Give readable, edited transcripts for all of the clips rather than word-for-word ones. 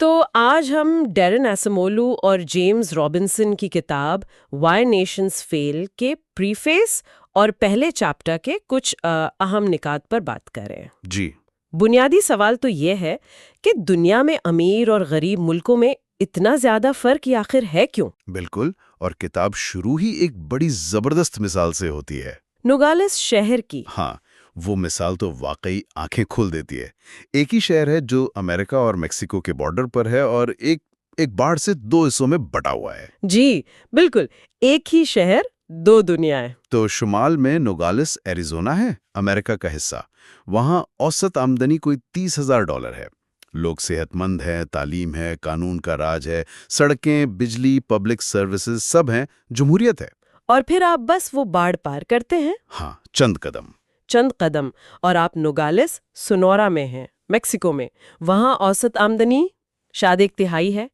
تو آج ہم ڈیرن ایسمولو اور جیمز رابنسن کی کتاب وائی نیشنز فیل کے پریفیس اور پہلے چیپٹر کے کچھ اہم نکات پر بات کر رہے ہیں۔ جی، بنیادی سوال تو یہ ہے کہ دنیا میں امیر اور غریب ملکوں میں اتنا زیادہ فرق یہ آخر ہے کیوں؟ بالکل، اور کتاب شروع ہی ایک بڑی زبردست مثال سے ہوتی ہے۔ نوگالس شہر کی۔ ہاں، وہ مثال تو واقعی آنکھیں کھول دیتی ہے۔ ایک ہی شہر ہے جو امریکہ اور میکسیکو کے بارڈر پر ہے اور ایک باڑھ سے دو حصوں میں بٹا ہوا ہے۔ جی بالکل، ایک ہی شہر دو دنیا ہے۔ تو شمال میں نوگالس ایریزونا ہے، امریکہ کا حصہ۔ وہاں اوسط آمدنی کوئی $30,000 ہے۔ لوگ صحت مند ہیں، تعلیم ہے، قانون کا راج ہے، سڑکیں، بجلی، پبلک سروسز سب ہیں، جمہوریت ہے۔ اور پھر آپ بس وہ باڑھ پار کرتے ہیں، ہاں، چند قدم، اور آپ نوگالس سونورا میں ہیں، میکسیکو میں۔ وہاں اوسط آمدنی شاید 1/3 ہے،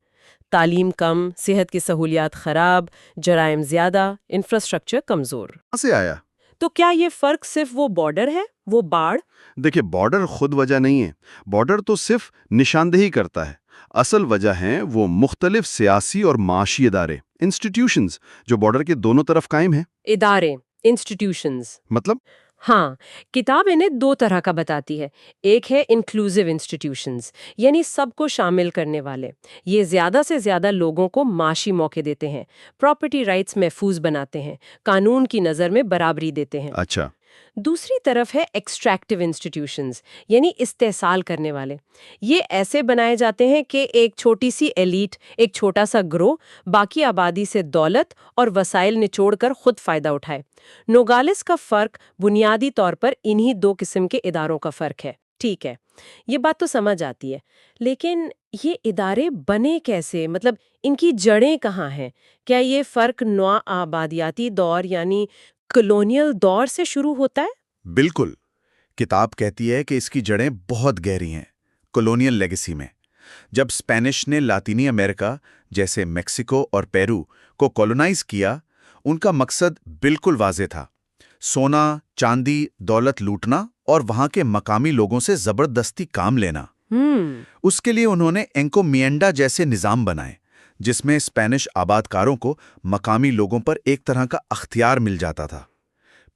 تعلیم کم، صحت کی سہولیات خراب، جرائم زیادہ، انفراسٹرکچر کمزور۔ کہاں سے آیا؟ تو کیا یہ فرق صرف وہ بارڈر ہے، وہ باڑھ؟ دیکھیں، بارڈر خود وجہ نہیں ہے، بارڈر تو صرف نشاندہی کرتا ہے۔ اصل وجہ ہیں وہ مختلف سیاسی اور معاشی ادارے، انسٹیٹیوشنز، جو بارڈر کے دونوں طرف قائم ہیں۔ ادارے، انسٹیٹیوشنز۔ مطلب؟ ہاں، کتاب انہیں دو طرح کا بتاتی ہے۔ ایک ہے انکلوزیو انسٹیٹیوشنز، یعنی سب کو شامل کرنے والے۔ یہ زیادہ سے زیادہ لوگوں کو معاشی موقع دیتے ہیں، پراپرٹی رائٹس محفوظ بناتے ہیں، قانون کی نظر میں برابری دیتے ہیں۔ اچھا۔ دوسری طرف ہے ایکسٹریکٹیو انسٹیٹیوشنز، یعنی استحصال کرنے والے۔ یہ ایسے بنائے جاتے ہیں کہ ایک چھوٹی سی ایلیٹ، ایک چھوٹا سا گروہ، باقی آبادی سے دولت اور وسائل نچوڑ کر خود فائدہ اٹھائے۔ نوگالس کا فرق بنیادی طور پر انہی دو قسم کے اداروں کا فرق ہے۔ ٹھیک ہے، یہ بات تو سمجھ آتی ہے، لیکن یہ ادارے بنے کیسے؟ مطلب ان کی جڑیں کہاں ہیں؟ کیا یہ فرق نو آبادیاتی دور یعنی کلونیل دور سے شروع ہوتا ہے؟ بالکل، کتاب کہتی ہے کہ اس کی جڑیں بہت گہری ہیں، کولونیل لیگیسی میں۔ جب اسپینش نے لاطینی امریکہ جیسے میکسیکو اور پیرو کو کولونائز کیا، ان کا مقصد بالکل واضح تھا: سونا، چاندی، دولت لوٹنا اور وہاں کے مقامی لوگوں سے زبردستی کام لینا۔ اس کے لیے انہوں نے انکومیینڈا جیسے نظام بنائے، جس میں اسپینش آبادکاروں کو مقامی لوگوں پر ایک طرح کا اختیار مل جاتا تھا۔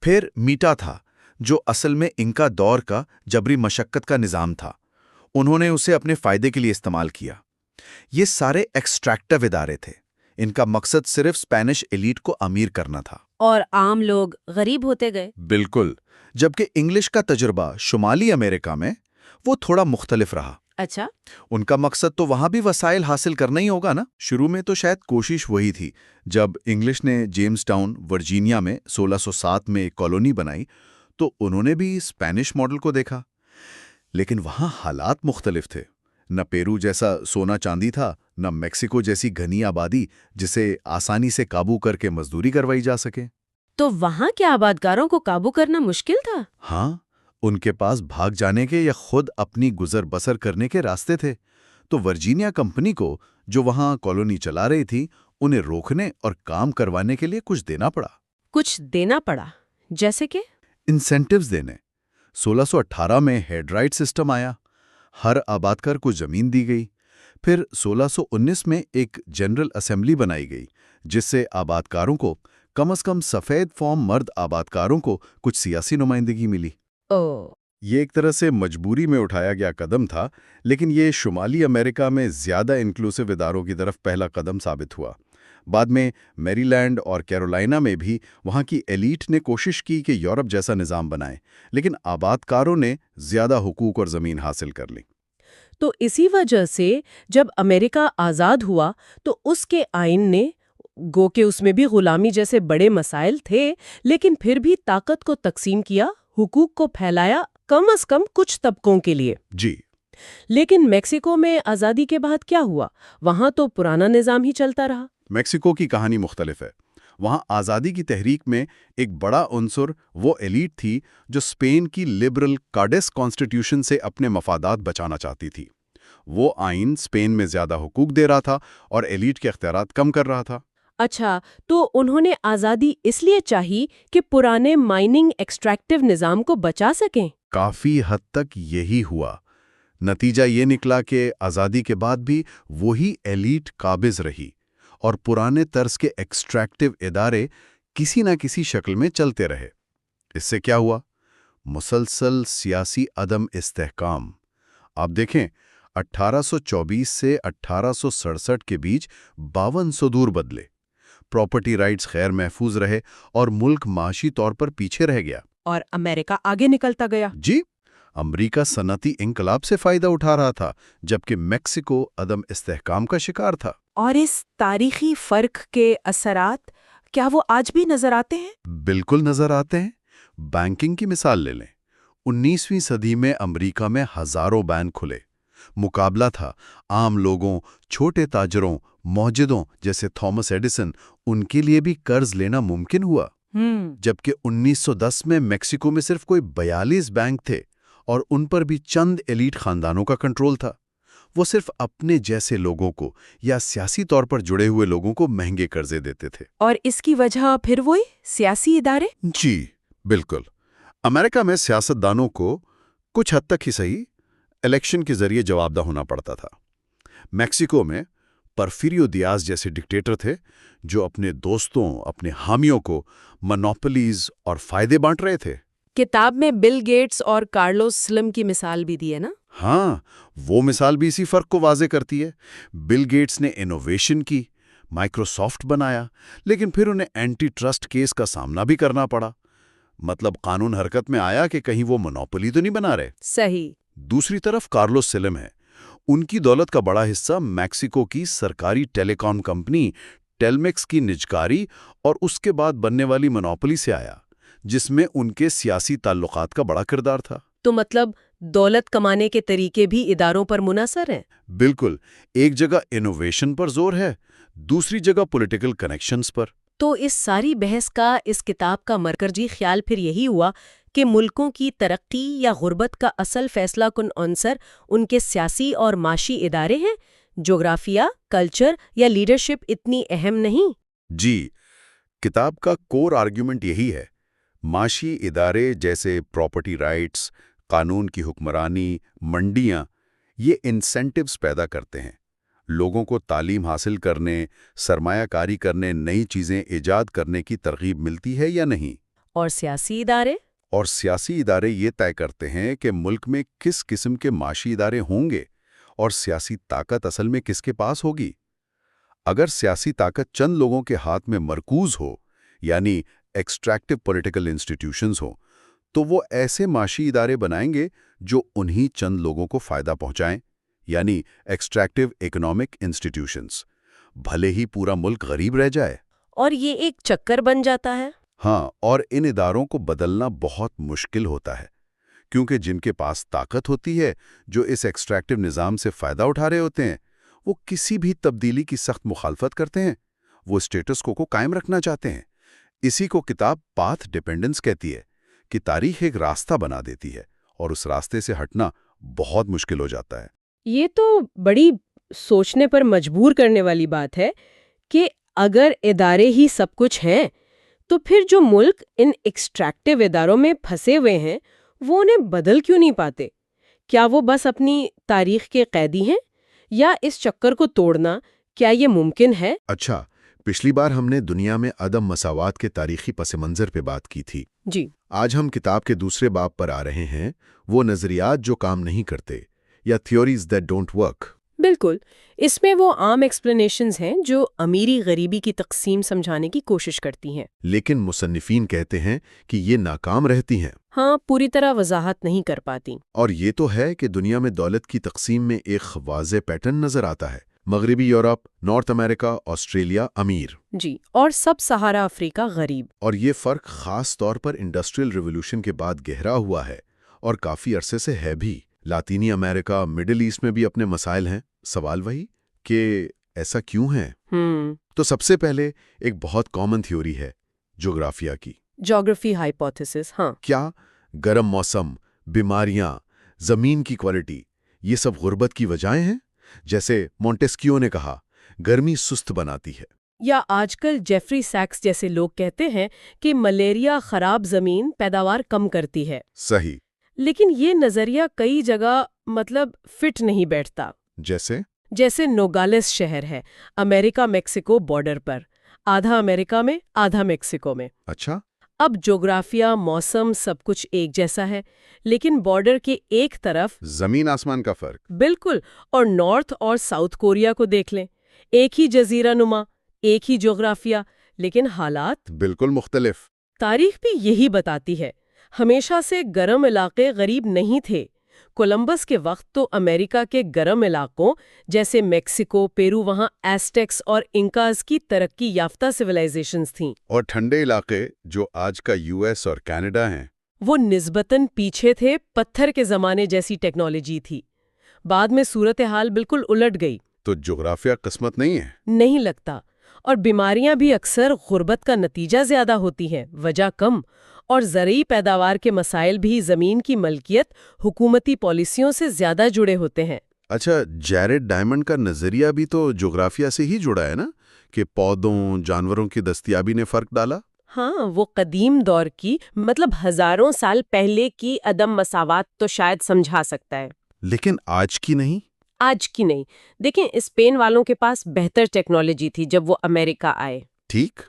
پھر میٹا تھا، جو اصل میں انکا دور کا جبری مشقت کا نظام تھا۔ انہوں نے اسے اپنے فائدے کے لیے استعمال کیا۔ یہ سارے ایکسٹریکٹیو ادارے تھے، ان کا مقصد صرف اسپینش ایلیٹ کو امیر کرنا تھا، اور عام لوگ غریب ہوتے گئے۔ بالکل، جبکہ انگلش کا تجربہ شمالی امریکہ میں وہ تھوڑا مختلف رہا۔ اچھا، ان کا مقصد تو وہاں بھی وسائل حاصل کرنا ہی ہوگا نا۔ شروع میں تو شاید کوشش وہی تھی۔ جب انگلش نے جیمز ٹاؤن، ورجینیا میں 1607 میں ایک کالونی بنائی تو انہوں نے بھی اسپینش ماڈل کو دیکھا، لیکن وہاں حالات مختلف تھے۔ نہ پیرو جیسا سونا چاندی تھا، نہ میکسیکو جیسی گھنی آبادی جسے آسانی سے قابو کر کے مزدوری کروائی جا سکے۔ تو وہاں کے آبادکاروں کو قابو کرنا مشکل تھا؟ ہاں، ان کے پاس بھاگ جانے کے یا خود اپنی گزر بسر کرنے کے راستے تھے۔ تو ورجینیا کمپنی کو، جو وہاں کالونی چلا رہی تھی، انہیں روکنے اور کام کروانے کے لیے کچھ دینا پڑا۔ کچھ دینا پڑا؟ جیسے کہ؟ انسینٹیوز دینے۔ 1618 میں ہیڈ رائٹ سسٹم آیا، ہر آبادکار کو زمین دی گئی۔ پھر 1619 میں ایک جنرل اسمبلی بنائی گئی، جس سے آبادکاروں کو، کم از کم سفید فام مرد آبادکاروں کو، کچھ سیاسی نمائندگی ملی۔ یہ ایک طرح سے مجبوری میں اٹھایا گیا قدم تھا، لیکن یہ شمالی امریکہ میں زیادہ انکلوسیو اداروں کی طرف پہلا قدم ثابت ہوا۔ بعد میں میری لینڈ اور کیرولائنا میں بھی وہاں کی ایلیٹ نے کوشش کی کہ یورپ جیسا نظام بنائے، لیکن آبادکاروں نے زیادہ حقوق اور زمین حاصل کر لی۔ تو اسی وجہ سے جب امریکہ آزاد ہوا تو اس کے آئین نے، گو کہ اس میں بھی غلامی جیسے بڑے مسائل تھے، لیکن پھر بھی طاقت کو تقسیم کیا، حقوق کو پھیلایا، کم از کم کچھ طبقوں کے لیے۔ جی، لیکن میکسیکو میں آزادی کے بعد کیا ہوا؟ وہاں تو پرانا نظام ہی چلتا رہا۔ میکسیکو کی کہانی مختلف ہے۔ وہاں آزادی کی تحریک میں ایک بڑا عنصر وہ ایلیٹ تھی جو اسپین کی لبرل کارڈس کانسٹیٹیوشن سے اپنے مفادات بچانا چاہتی تھی۔ وہ آئین اسپین میں زیادہ حقوق دے رہا تھا اور ایلیٹ کے اختیارات کم کر رہا تھا۔ اچھا، تو انہوں نے آزادی اس لیے چاہی کہ پرانے مائننگ ایکسٹریکٹیو نظام کو بچا سکیں؟ کافی حد تک یہی ہوا۔ نتیجہ یہ نکلا کہ آزادی کے بعد بھی وہی ایلیٹ قابض رہی اور پرانے طرز کے ایکسٹریکٹو ادارے کسی نہ کسی شکل میں چلتے رہے۔ اس سے کیا ہوا؟ مسلسل سیاسی عدم استحکام۔ آپ دیکھیں، 1824 سے 1867 کے بیچ 52 صدور بدلے، پراپرٹی رائٹس غیر محفوظ رہے اور ملک معاشی طور پر پیچھے رہ گیا۔ اور امریکہ آگے نکلتا گیا۔ جی، امریکہ صنعتی انقلاب سے فائدہ اٹھا رہا تھا، جبکہ میکسیکو عدم استحکام کا شکار تھا۔ اور اس تاریخی فرق کے اثرات کیا وہ آج بھی نظر آتے ہیں؟ بالکل نظر آتے ہیں۔ بینکنگ کی مثال لے لیں۔ 19ویں صدی میں امریکہ میں ہزاروں بینک کھلے۔ مقابلہ تھا عام لوگوں، چھوٹے تاجروں، موجدوں جیسے تھامس ایڈیسن، ان کے لیے بھی قرض لینا ممکن ہوا۔ جبکہ 1910 میں میکسیکو میں صرف کوئی 42 بینک تھے اور ان پر بھی چند ایلیٹ خاندانوں کا کنٹرول تھا۔ وہ صرف اپنے جیسے لوگوں کو یا سیاسی طور پر جڑے ہوئے لوگوں کو مہنگے قرضے دیتے تھے۔ اور اس کی وجہ پھر وہی سیاسی ادارے؟ جی بالکل۔ امریکہ میں سیاستدانوں کو کچھ حد تک ہی صحیح الیکشن کے ذریعے جواب دہ ہونا پڑتا تھا۔ میکسیکو میں پرفیریو دیاز جیسے ڈکٹیٹر تھے جو اپنے دوستوں، اپنے حامیوں کو منوپلیز اور فائدے بانٹ رہے تھے۔ کتاب میں بل گیٹس اور کارلوس سلم کی مثال بھی دی ہے نا؟ ہاں، وہ مثال بھی اسی فرق کو واضح کرتی ہے۔ بل گیٹس نے انوویشن کی، مائکروسافٹ بنایا، لیکن پھر انہیں اینٹی ٹرسٹ کیس کا سامنا بھی کرنا پڑا۔ مطلب قانون حرکت میں آیا کہ کہیں وہ منوپلی تو نہیں بنا رہے۔ صحیح۔ دوسری طرف کارلوس سلم ہے۔ ان کی دولت کا بڑا حصہ میکسیکو کی سرکاری ٹیلی کام کمپنی ٹیلمیکس کی نجکاری اور اس کے بعد بننے والی منوپلی سے آیا، جس میں ان کے سیاسی تعلقات کا بڑا کردار تھا۔ تو مطلب دولت کمانے کے طریقے بھی اداروں پر منحصر ہیں؟ بالکل، ایک جگہ انوویشن پر زور ہے، دوسری جگہ پولیٹیکل کنیکشنز پر۔ تو اس ساری بحث کا، اس کتاب کا مرکزی خیال پھر یہی ہوا کہ ملکوں کی ترقی یا غربت کا اصل فیصلہ کن عنصر ان کے سیاسی اور معاشی ادارے ہیں، جغرافیہ، کلچر یا لیڈرشپ اتنی اہم نہیں؟ جی، کتاب کا کور آرگیومنٹ یہی ہے۔ معاشی ادارے جیسے پراپرٹی رائٹس، قانون کی حکمرانی، منڈیاں، یہ انسینٹیوز پیدا کرتے ہیں۔ لوگوں کو تعلیم حاصل کرنے، سرمایہ کاری کرنے، نئی چیزیں ایجاد کرنے کی ترغیب ملتی ہے یا نہیں؟ اور سیاسی ادارے؟ اور سیاسی ادارے یہ طے کرتے ہیں کہ ملک میں کس قسم کے معاشی ادارے ہوں گے اور سیاسی طاقت اصل میں کس کے پاس ہوگی۔ اگر سیاسی طاقت چند لوگوں کے ہاتھ میں مرکوز ہو، یعنی ایکسٹریکٹو پولیٹیکل انسٹیٹیوشنز ہوں، تو وہ ایسے معاشی ادارے بنائیں گے جو انہی چند لوگوں کو فائدہ پہنچائیں، یعنی ایکسٹریکٹو اکنامک انسٹیٹیوشنز، بھلے ہی پورا ملک غریب رہ جائے۔ اور یہ ایک چکر بن جاتا ہے۔ ہاں، اور ان اداروں کو بدلنا بہت مشکل ہوتا ہے، کیونکہ جن کے پاس طاقت ہوتی ہے، جو اس ایکسٹریکٹو نظام سے فائدہ اٹھا رہے ہوتے ہیں، وہ کسی بھی تبدیلی کی سخت مخالفت کرتے ہیں۔ وہ اسٹیٹس کو قائم رکھنا چاہتے ہیں۔ اسی کو کتاب پاتھ ڈیپینڈنس کہتی ہے کہ تاریخ ایک راستہ بنا دیتی ہے اور اس راستے سے ہٹنا بہت مشکل ہو جاتا ہے۔ یہ تو بڑی سوچنے پر مجبور کرنے والی بات ہے کہ اگر ادارے ہی سب کچھ ہیں تو پھر جو ملک ان ایکسٹریکٹو اداروں میں پھنسے ہوئے ہیں وہ انہیں بدل کیوں نہیں پاتے؟ کیا وہ بس اپنی تاریخ کے قیدی ہیں؟ یا اس چکر کو توڑنا کیا یہ ممکن ہے؟ اچھا، پچھلی بار ہم نے دنیا میں عدم مساوات کے تاریخی پس منظر پہ بات کی تھی۔ جی، آج ہم کتاب کے دوسرے باب پر آ رہے ہیں، وہ نظریات جو کام نہیں کرتے یا تھیوریز دیٹ ڈونٹ ورک۔ بالکل۔ اس میں وہ عام ایکسپلینیشنز ہیں جو امیری غریبی کی تقسیم سمجھانے کی کوشش کرتی ہیں، لیکن مصنفین کہتے ہیں کہ یہ ناکام رہتی ہیں۔ ہاں، پوری طرح وضاحت نہیں کر پاتی۔ اور یہ تو ہے کہ دنیا میں دولت کی تقسیم میں ایک واضح پیٹرن نظر آتا ہے۔ مغربی یورپ، نارتھ امریکہ، آسٹریلیا امیر، جی، اور سب سہارا افریقہ غریب۔ اور یہ فرق خاص طور پر انڈسٹریل ریولوشن کے بعد گہرا ہوا ہے اور کافی عرصے سے ہے بھی۔ لاطینی امریکہ، مڈل ایسٹ میں بھی اپنے مسائل ہیں۔ سوال وہی کہ ایسا کیوں ہے؟ تو سب سے پہلے ایک بہت کامن تھیوری ہے جغرافیہ کی، جغرافی ہائپوتھیسس۔ ہاں، کیا گرم موسم، بیماریاں، زمین کی کوالٹی، یہ سب غربت کی وجہیں ہیں؟ جیسے مونٹیسکیو نے کہا، گرمی سست بناتی ہے۔ یا آج کل جیفری سیکس جیسے لوگ کہتے ہیں کہ ملیریا خراب زمین پیداوار کم کرتی ہے۔ صحیح۔ لیکن یہ نظریہ کئی جگہ فٹ نہیں بیٹھتا۔ جیسے نوگالس شہر ہے امریکہ میکسیکو بارڈر پر، آدھا امریکہ میں آدھا میکسیکو میں۔ اچھا، اب جغرافیہ، موسم سب کچھ ایک جیسا ہے، لیکن بارڈر کے ایک طرف زمین آسمان کا فرق۔ بالکل، اور نارتھ اور ساؤتھ کوریا کو دیکھ لیں، ایک ہی جزیرہ نما، ایک ہی جغرافیہ، لیکن حالات بالکل مختلف۔ تاریخ بھی یہی بتاتی ہے، ہمیشہ سے گرم علاقے غریب نہیں تھے۔ کولمبس کے وقت تو امریکہ کے گرم علاقوں جیسے میکسیکو، پیرو، وہاں ایسٹیکس اور انکاز کی ترقی یافتہ سویلائزیشنز تھیں۔ اور ٹھنڈے علاقے جو آج کا یو ایس اور کینیڈا ہیں، وہ نسبتاً پیچھے تھے، پتھر کے زمانے جیسی ٹیکنالوجی تھی۔ بعد میں صورتحال بالکل الٹ گئی۔ تو جغرافیہ قسمت نہیں ہے؟ نہیں لگتا، اور بیماریاں بھی اکثر غربت کا نتیجہ زیادہ ہوتی ہیں، وجہ کم، اور زرعی پیداوار کے مسائل بھی زمین کی ملکیت حکومتی پالیسیوں سے زیادہ جڑے ہوتے ہیں۔ اچھا، جیرڈ ڈائمنڈ کا نظریہ بھی تو جغرافیہ سے ہی جڑا ہے نا، کہ پودوں، جانوروں کی دستیابی نے فرق ڈالا؟ ہاں، وہ قدیم دور کی ہزاروں سال پہلے کی عدم مساوات تو شاید سمجھا سکتا ہے، لیکن آج کی نہیں؟ آج کی نہیں۔ دیکھیں، اسپین والوں کے پاس بہتر ٹیکنالوجی تھی جب وہ امریکہ آئے۔ ٹھیک۔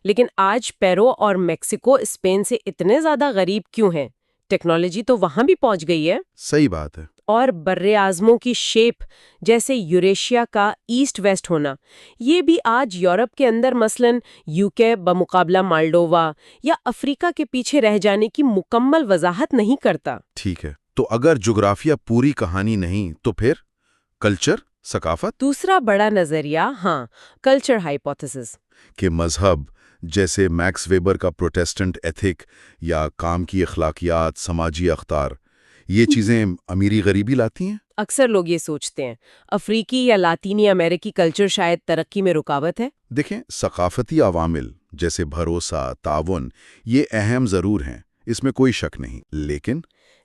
لیکن آج پیرو اور میکسیکو اسپین سے اتنے زیادہ غریب کیوں ہیں؟ ٹیکنالوجی تو وہاں بھی پہنچ گئی ہے۔ صحیح بات ہے۔ اور براعظموں کی شیپ، جیسے یوریشیا کا ایسٹ ویسٹ ہونا، یہ بھی آج یورپ کے اندر مثلاً یوکے بمقابلہ مالڈووا یا افریقہ کے پیچھے رہ جانے کی مکمل وضاحت نہیں کرتا۔ ٹھیک ہے، تو اگر جغرافیہ پوری کہانی نہیں تو پھر کلچر، ثقافت؟ دوسرا بڑا نظریہ، کلچر ہائپوتھیسس، کہ مذہب جیسے میکس ویبر کا پروٹیسٹنٹ ایتھک یا کام کی اخلاقیات، سماجی اختار، یہ چیزیں امیری غریبی لاتی ہیں؟ اکثر لوگ یہ سوچتے ہیں افریقی یا لاطینی امریکی کلچر شاید ترقی میں رکاوٹ ہے۔ دیکھیں، ثقافتی عوامل جیسے بھروسہ، تعاون، یہ اہم ضرور ہیں، اس میں کوئی شک نہیں،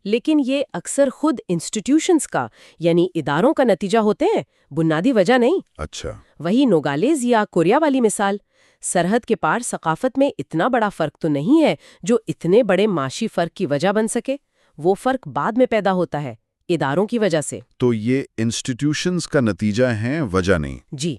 لیکن یہ اکثر خود انسٹیٹیوشنز کا، یعنی اداروں کا نتیجہ ہوتے ہیں، بنیادی وجہ نہیں۔ اچھا، وہی نوگالیز یا کوریا والی مثال، سرحد کے پار ثقافت میں اتنا بڑا فرق تو نہیں ہے جو اتنے بڑے معاشی فرق کی وجہ بن سکے۔ وہ فرق بعد میں پیدا ہوتا ہے، اداروں کی وجہ سے۔ تو یہ انسٹیٹیوشنز کا نتیجہ ہیں، وجہ نہیں؟ جی،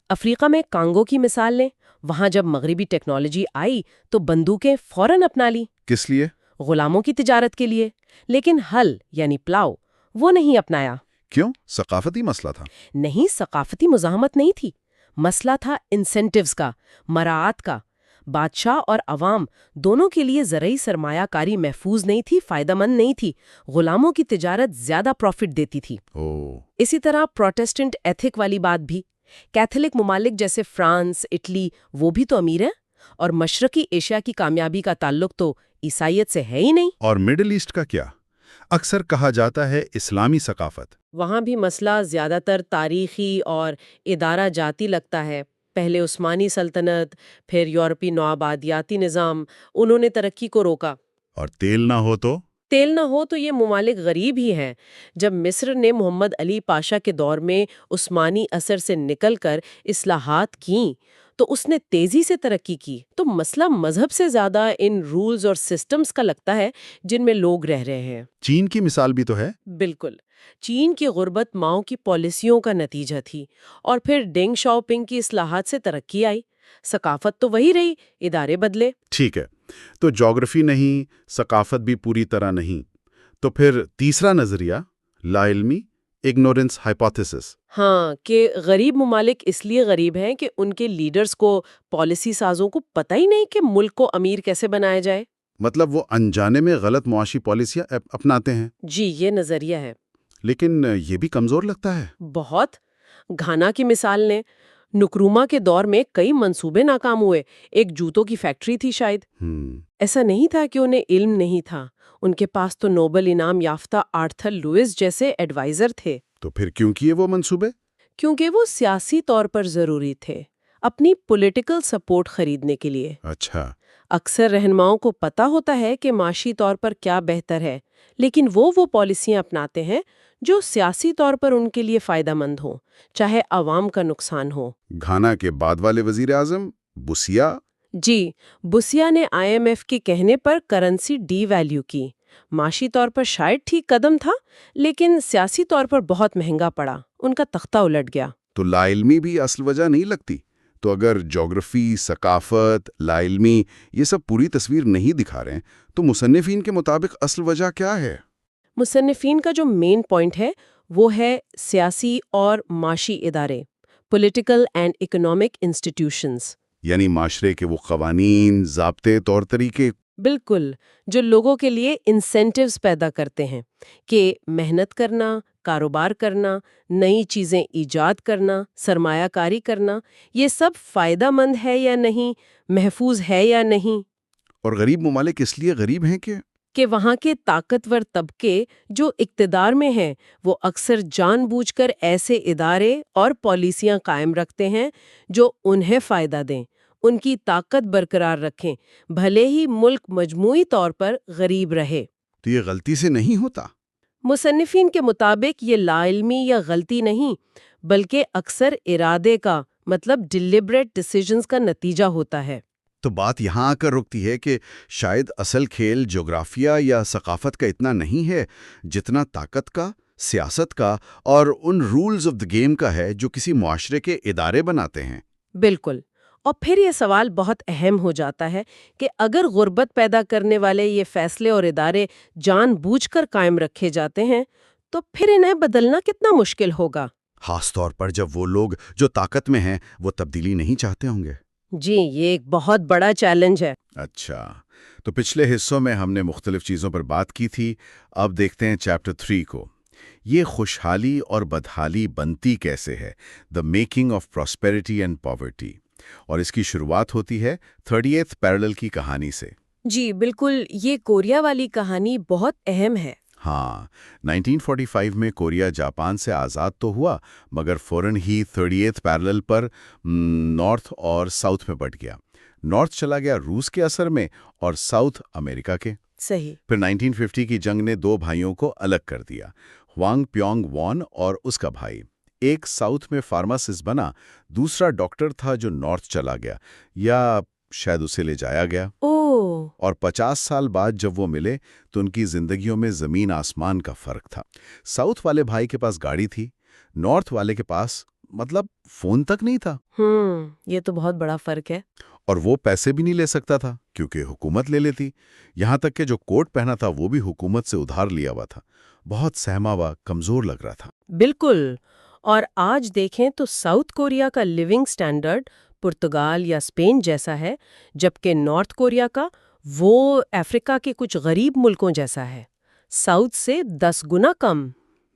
افریقہ میں کانگو کی مثال لیں، وہاں جب مغربی ٹیکنالوجی آئی تو بندوقیں فوراً اپنا لی۔ کس لیے؟ غلاموں کی تجارت کے لیے، لیکن ہل یعنی پلاؤ وہ نہیں اپنایا۔ کیوں؟ ثقافتی مسئلہ تھا؟ نہیں، ثقافتی مزاحمت نہیں تھی، مسئلہ تھا انسینٹیوز کا، مراعات کا۔ بادشاہ اور عوام دونوں کے لیے زرعی سرمایہ کاری محفوظ نہیں تھی، فائدہ مند نہیں تھی، غلاموں کی تجارت زیادہ پروفٹ دیتی تھی۔ اسی طرح پروٹیسٹنٹ ایتھک والی بات بھی، کیتھولک ممالک جیسے فرانس، اٹلی، وہ بھی تو امیر ہیں، اور مشرقی ایشیا کی کامیابی کا تعلق تو عیسائیت سے ہے ہی نہیں۔ اور مڈل ایسٹ کا کیا؟ اکثر کہا جاتا ہے اسلامی ثقافت۔ وہاں بھی مسئلہ زیادہ تر تاریخی اور ادارہ جاتی لگتا ہے۔ پہلے عثمانی سلطنت، پھر یورپی نوآبادیاتی نظام، انہوں نے ترقی کو روکا۔ اور تیل نہ ہو تو یہ ممالک غریب ہی ہیں۔ جب مصر نے محمد علی پاشا کے دور میں عثمانی اثر سے نکل کر اصلاحات کیں تو اس نے تیزی سے ترقی کی۔ تو مسئلہ مذہب سے زیادہ ان رولز اور سسٹمز کا لگتا ہے جن میں لوگ رہ رہے ہیں۔ چین کی مثال بھی تو ہے۔ بالکل، چین کی غربت ماؤ کی پالیسیوں کا نتیجہ تھی، اور پھر ڈینگ شاؤپنگ کی اصلاحات سے ترقی آئی۔ ثقافت تو وہی رہی، ادارے بدلے۔ ٹھیک ہے، تو جغرافی نہیں، ثقافت بھی پوری طرح نہیں، تو پھر تیسرا نظریہ، لا علمی، اگنورنس ہائپوتھیسس۔ کہ غریب ممالک اس لیے غریب ہیں کہ ان کے لیڈرز کو، پالیسی سازوں کو پتہ ہی نہیں کہ ملک کو امیر کیسے بنایا جائے۔ مطلب وہ انجانے میں غلط معاشی پالیسیاں اپناتے ہیں۔ جی، یہ نظریہ ہے، لیکن یہ بھی کمزور لگتا ہے۔ بہت۔ گھانا کی مثال لیں، نکروما کے دور میں کئی منصوبے ناکام ہوئے، ایک جوتوں کی فیکٹری تھی شاید۔ ایسا نہیں تھا کہ انہیں علم نہیں تھا، ان کے پاس تو نوبل انعام یافتہ آرتھر لوئس جیسے ایڈوائزر تھے۔ تو پھر کیوں کیے وہ منصوبے؟ کیونکہ وہ سیاسی طور پر ضروری تھے، اپنی پولیٹیکل سپورٹ خریدنے کے لیے۔ اچھا۔ اکثر رہنماؤں کو پتا ہوتا ہے کہ معاشی طور پر کیا بہتر ہے، لیکن وہ پالیسیاں اپناتے ہیں جو سیاسی طور پر ان کے لیے فائدہ مند ہوں، چاہے عوام کا نقصان ہو۔ گھانا کے بعد والے وزیر اعظم بوسیا؟ جی، بوسیا نے IMF کے کہنے پر کرنسی ڈی ویلیو کی، معاشی طور پر شاید ٹھیک قدم تھا، لیکن سیاسی طور پر بہت مہنگا پڑا، ان کا تختہ الٹ گیا۔ تو لا علمی بھی اصل وجہ نہیں لگتی؟ تو اگر جغرافی، ثقافت، لا علمی یہ سب پوری تصویر نہیں دکھا رہے ہیں تو مصنفین کے مطابق اصل وجہ کیا ہے؟ مصنفین کا جو مین پوائنٹ ہے وہ ہے سیاسی اور معاشی ادارے، پولیٹیکل اینڈ اکنامک انسٹیٹیوشنز۔ یعنی معاشرے کے وہ قوانین، ضابطے، طور طریقے۔ بالکل، جو لوگوں کے لیے انسینٹیوز پیدا کرتے ہیں کہ محنت کرنا، کاروبار کرنا، نئی چیزیں ایجاد کرنا، سرمایہ کاری کرنا، یہ سب فائدہ مند ہے یا نہیں، محفوظ ہے یا نہیں۔ اور غریب ممالک اس لیے غریب ہیں کہ وہاں کے طاقتور طبقے جو اقتدار میں ہیں وہ اکثر جان بوجھ کر ایسے ادارے اور پالیسیاں قائم رکھتے ہیں جو انہیں فائدہ دیں، ان کی طاقت برقرار رکھیں، بھلے ہی ملک مجموعی طور پر غریب رہے۔ تو یہ غلطی سے نہیں ہوتا؟ مصنفین کے مطابق یہ لا علمی یا غلطی نہیں، بلکہ اکثر ارادے کا، مطلب ڈیلیبریٹ ڈیسیژنز کا نتیجہ ہوتا ہے۔ تو بات یہاں آ کر رکتی ہے کہ شاید اصل کھیل جغرافیہ یا ثقافت کا اتنا نہیں ہے جتنا طاقت کا، سیاست کا اور ان رولز آف دی گیم کا ہے جو کسی معاشرے کے ادارے بناتے ہیں۔ بالکل، اور پھر یہ سوال بہت اہم ہو جاتا ہے کہ اگر غربت پیدا کرنے والے یہ فیصلے اور ادارے جان بوجھ کر قائم رکھے جاتے ہیں تو پھر انہیں بدلنا کتنا مشکل ہوگا۔ خاص طور پر جب وہ لوگ جو طاقت میں ہیں وہ تبدیلی نہیں چاہتے ہوں گے۔ جی، یہ ایک بہت بڑا چیلنج ہے۔ اچھا، تو پچھلے حصوں میں ہم نے مختلف چیزوں پر بات کی تھی، اب دیکھتے ہیں چیپٹر 3 کو۔ یہ خوشحالی اور بدحالی بنتی کیسے ہے، the making of prosperity and poverty, اور اس کی شروعات ہوتی ہے 30th پیرالل کی کہانی سے۔ جی بالکل، یہ کوریا والی کہانی بہت اہم ہے۔ ہاں، 1945 میں کوریا جاپان سے آزاد تو ہوا، مگر فوراً ہی 30th پیرالل پر نارتھ اور ساؤتھ میں بٹ گیا۔ نارتھ چلا گیا روس کے اثر میں اور ساؤتھ امریکہ کے۔ صحیح۔ پھر 1950 کی جنگ نے دو بھائیوں کو الگ کر دیا، ہوانگ پیونگ وان اور اس کا بھائی۔ ایک ساؤتھ میں فارماسسٹ بنا، دوسرا ڈاکٹر تھا جو نارتھ چلا گیا، یا شاید اسے لے جایا گیا۔ اور 50 سال بعد جب وہ ملے تو ان کی زندگیوں میں زمین آسمان کا فرق تھا۔ ساؤتھ والے بھائی کے پاس گاڑی تھی، نارتھ والے کے پاس مطلب فون تک نہیں تھا۔ یہ تو بہت بڑا فرق ہے۔ اور وہ پیسے بھی نہیں لے سکتا تھا کیونکہ حکومت لے لیتی، یہاں تک کہ جو کوٹ پہنا تھا وہ بھی حکومت سے ادھار لیا ہوا تھا۔ بہت سہما ہوا، کمزور لگ رہا تھا۔ بالکل، اور آج دیکھیں تو ساؤتھ کوریا کا لیونگ سٹینڈرڈ پرتگال یا اسپین جیسا ہے، جبکہ نارتھ کوریا کا وہ افریقہ کے کچھ غریب ملکوں جیسا ہے، ساؤتھ سے 10 گنا کم۔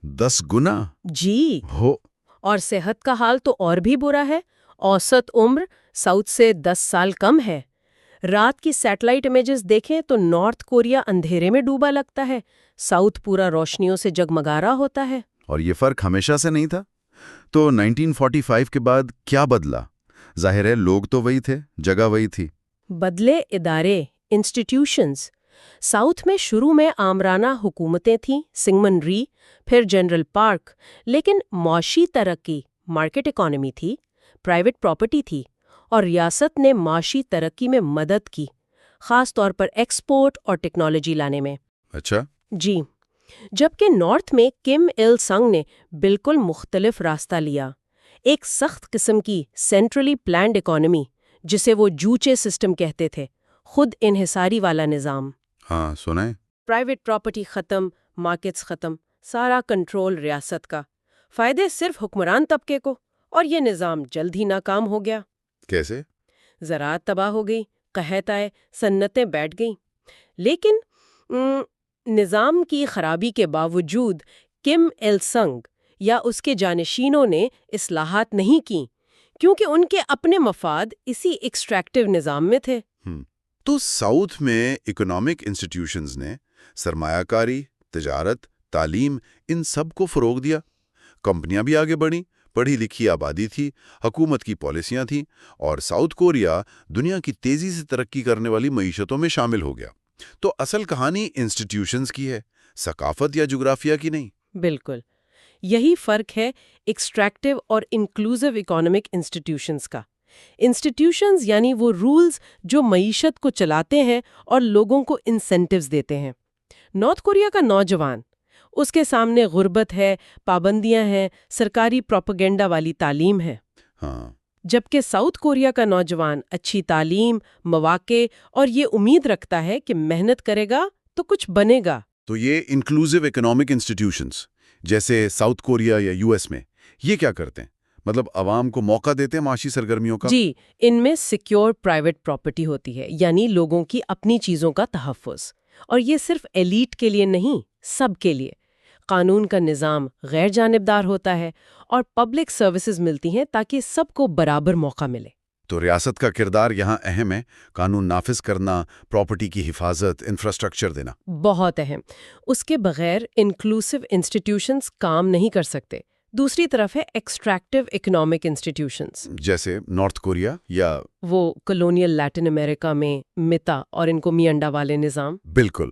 10 گنا؟ جی، ہو۔ اور صحت کا حال تو اور بھی برا ہے، اوسط عمر ساؤتھ سے 10 سال کم ہے۔ رات کی سیٹلائٹ امیجز دیکھیں تو نارتھ کوریا اندھیرے میں ڈوبا لگتا ہے، ساؤتھ پورا روشنیوں سے جگمگا رہا ہوتا ہے۔ اور یہ فرق ہمیشہ سے نہیں تھا؟ تو 1945 کے بعد کیا بدلا؟ ظاہر ہے لوگ تو وہی تھے، جگہ وہی تھی۔ بدلے ادارے، انسٹیٹیوشنز۔ ساؤتھ میں شروع میں آمرانہ حکومتیں تھیں، سنگمن ری، پھر جنرل پارک، لیکن معاشی ترقی، مارکیٹ اکانومی تھی، پرائیویٹ پراپرٹی تھی، اور ریاست نے معاشی ترقی میں مدد کی، خاص طور پر ایکسپورٹ اور ٹیکنالوجی لانے میں۔ اچھا۔ جی، جبکہ نارتھ میں کم il سنگ نے بالکل مختلف راستہ لیا، ایک سخت قسم کی سینٹرلی پلانڈ اکانومی، جسے وہ جوچے سسٹم کہتے تھے، خود انحصاری والا نظام۔ ہاں، سنائیں۔ پرائیویٹ پراپرٹی ختم، مارکیٹس ختم، سارا کنٹرول ریاست کا، فائدے صرف حکمران طبقے کو، اور یہ نظام جلد ہی ناکام ہو گیا۔ کیسے؟ زراعت تباہ ہو گئی، قحط آئے، صنعتیں بیٹھ گئیں۔ لیکن نظام کی خرابی کے باوجود کم il سنگ یا اس کے جانشینوں نے اصلاحات نہیں کیں، کیونکہ ان کے اپنے مفاد اسی ایکسٹریکٹیو نظام میں تھے۔ تو ساؤتھ میں اکنامک انسٹیٹیوشنز نے سرمایہ کاری، تجارت، تعلیم، ان سب کو فروغ دیا، کمپنیاں بھی آگے بڑھیں، پڑھی لکھی آبادی تھی، حکومت کی پالیسیاں تھیں، اور ساؤتھ کوریا دنیا کی تیزی سے ترقی کرنے والی معیشتوں میں شامل ہو گیا۔ تو اصل کہانی انسٹیٹیوشنز کی ہے، ثقافت یا جغرافیہ کی نہیں۔ بالکل، یہی فرق ہے ایکسٹریکٹیو اور انکلوزیو اکانومک انسٹیٹیوشنز کا۔ انسٹیٹیوشنز یعنی وہ رولز جو معیشت کو چلاتے ہیں اور لوگوں کو انسینٹیوز دیتے ہیں۔ نارتھ کوریا کا نوجوان، اس کے سامنے غربت ہے، پابندیاں ہیں، سرکاری پروپیگنڈا والی تعلیم ہے۔ ہاں، جبکہ ساؤتھ کوریا کا نوجوان اچھی تعلیم، مواقع اور یہ امید رکھتا ہے کہ محنت کرے گا تو کچھ بنے گا۔ تو یہ انکلوزیو اکنامک انسٹیٹیوشنز جیسے ساؤتھ کوریا یا یو ایس میں یہ کیا کرتے ہیں؟ مطلب عوام کو موقع دیتے ہیں معاشی سرگرمیوں کا؟ جی، ان میں سیکیور پرائیویٹ پراپرٹی ہوتی ہے، یعنی لوگوں کی اپنی چیزوں کا تحفظ، اور یہ صرف ایلیٹ کے لیے نہیں، سب کے لیے۔ قانون کا نظام غیر جانبدار ہوتا ہے اور پبلک سروسز ملتی ہیں تاکہ سب کو برابر موقع ملے۔ تو ریاست کا کردار یہاں اہم ہے، قانون نافذ کرنا، پراپرٹی کی حفاظت، انفراسٹرکچر دینا۔ بہت اہم۔ اس کے بغیر انکلوسیو انسٹیٹیوشنز کام نہیں کر سکتے۔ دوسری طرف ہے ایکسٹریکٹیو اکنامک انسٹیٹیوشنز، جیسے نارتھ کوریا یا وہ کولونیل لیٹن امریکہ میں متا اور ان کو میانڈا والے نظام۔ بالکل،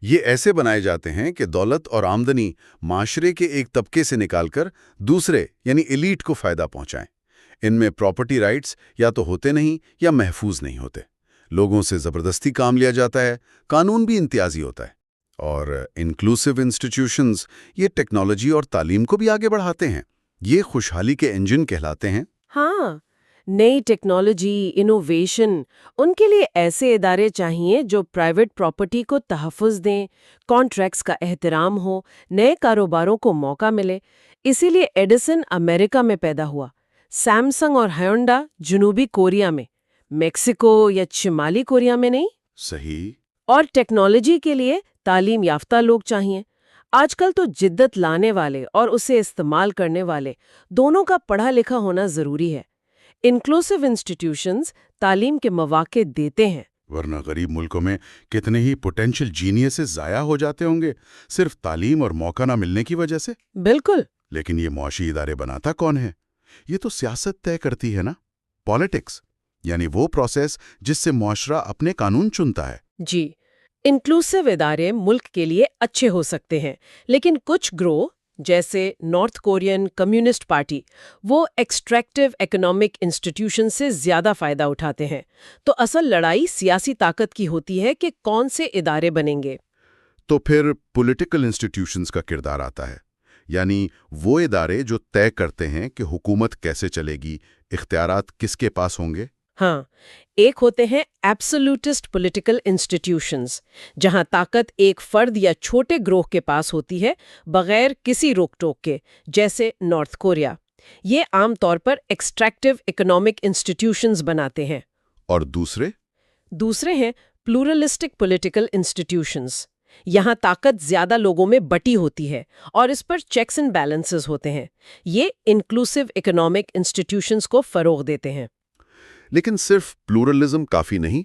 یہ ایسے بنائے جاتے ہیں کہ دولت اور آمدنی معاشرے کے ایک طبقے سے نکال کر دوسرے یعنی ایلیٹ کو فائدہ پہنچائیں۔ ان میں پراپرٹی رائٹس یا تو ہوتے نہیں یا محفوظ نہیں ہوتے، لوگوں سے زبردستی کام لیا جاتا ہے، قانون بھی امتیازی ہوتا ہے۔ اور انکلوسیو انسٹیٹیوشنز یہ ٹیکنالوجی اور تعلیم کو بھی آگے بڑھاتے ہیں، یہ خوشحالی کے انجن کہلاتے ہیں۔ ہاں، نئی ٹیکنالوجی، انوویشن، ان کے لیے ایسے ادارے چاہیے جو پرائیویٹ پراپرٹی کو تحفظ دیں، کانٹریکٹس کا احترام ہو، نئے کاروباروں کو موقع ملے۔ اسی لیے ایڈیسن امریکہ میں پیدا ہوا، سیمسنگ اور ہیونڈا جنوبی کوریا میں، میکسیکو یا شمالی کوریا میں نہیں۔ صحیح۔ اور ٹیکنالوجی کے لیے تعلیم یافتہ لوگ چاہیے۔ آج کل تو جدت لانے والے اور اسے استعمال کرنے والے دونوں کا پڑھا لکھا ہونا ضروری ہے۔ انکلوسیو انسٹیٹیوشنز تعلیم کے مواقع دیتے ہیں، ورنہ غریب ملکوں میں کتنے ہی پوٹینشیل جینیسز ضائع ہو جاتے ہوں گے صرف تعلیم اور موقع نہ ملنے کی وجہ سے۔ بالکل۔ لیکن یہ معاشی ادارے بناتا کون ہے؟ یہ تو سیاست طے کرتی ہے نا، پالیٹکس، یعنی وہ پروسیس جس سے معاشرہ اپنے قانون چنتا ہے۔ جی، انکلوسیو ادارے ملک کے لیے اچھے ہو سکتے ہیں، لیکن کچھ گروہ جیسے نارتھ کورین کمیونسٹ پارٹی وہ ایکسٹریکٹیو اکنامک انسٹیٹیوشن سے زیادہ فائدہ اٹھاتے ہیں۔ تو اصل لڑائی سیاسی طاقت کی ہوتی ہے کہ کون سے ادارے بنیں گے۔ تو پھر پولیٹیکل انسٹیٹیوشنز کا کردار آتا ہے، یعنی وہ ادارے جو طے کرتے ہیں کہ حکومت کیسے چلے گی، اختیارات کس کے پاس ہوں گے۔ ہاں، ایک ہوتے ہیں ایبسولوٹسٹ پولیٹیکل انسٹیٹیوشنز، جہاں طاقت ایک فرد یا چھوٹے گروہ کے پاس ہوتی ہے بغیر کسی روک ٹوک کے، جیسے نارتھ کوریا۔ یہ عام طور پر ایکسٹریکٹیو اکنامک انسٹیٹیوشنز بناتے ہیں۔ اور دوسرے ہیں پلورلسٹک پولیٹیکل انسٹیٹیوشنز۔ یہاں طاقت زیادہ لوگوں میں بٹی ہوتی ہے اور اس پر چیکس اینڈ بیلنسز ہوتے ہیں۔ یہ انکلوسیو اکنامک انسٹیٹیوشنز کو فروغ دیتے ہیں۔ لیکن صرف پلورلزم کافی نہیں۔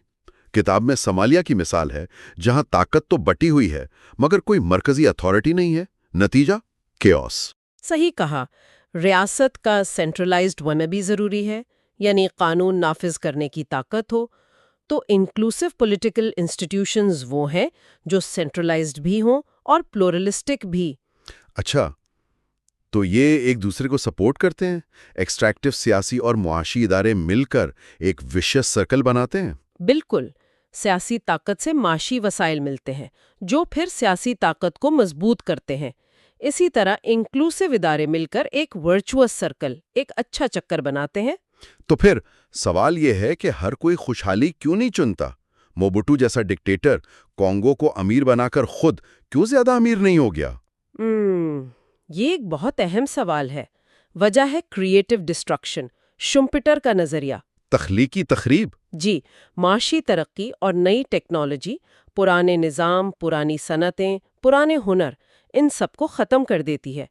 کتاب میں صومالیہ کی مثال ہے، جہاں طاقت تو بٹی ہوئی ہے مگر کوئی مرکزی اتھارٹی نہیں ہے، نتیجہ کیوس۔ صحیح کہا، ریاست کا سینٹرلائزڈ ہونا بھی ضروری ہے، یعنی قانون نافذ کرنے کی طاقت ہو۔ تو انکلوسیو پولیٹیکل انسٹیٹیوشنز وہ ہیں جو سینٹرلائزڈ بھی ہوں اور پلورلسٹک بھی۔ اچھا، تو یہ ایک دوسرے کو سپورٹ کرتے ہیں، ایکسٹریکٹیو سیاسی اور معاشی ادارے مل کر ایک وشیس سرکل بناتے ہیں۔ بالکل، سیاسی طاقت سے معاشی وسائل ملتے ہیں جو پھر سیاسی طاقت کو مضبوط کرتے ہیں۔ اسی طرح انکلوسیو ادارے مل کر ایک ورچوئس سرکل، ایک اچھا چکر بناتے ہیں۔ تو پھر سوال یہ ہے کہ ہر کوئی خوشحالی کیوں نہیں چنتا؟ موبوٹو جیسا ڈکٹیٹر کانگو کو امیر بنا کر خود کیوں زیادہ امیر نہیں ہو گیا؟ یہ ایک بہت اہم سوال ہے۔ وجہ ہے کریٹو ڈسٹرکشن، شمپٹر کا نظریہ۔ تخلیقی تخریب۔ جی، معاشی ترقی اور نئی ٹیکنالوجی پرانے نظام، پرانی صنعتیں، پرانے ہنر، ان سب کو ختم کر دیتی ہے۔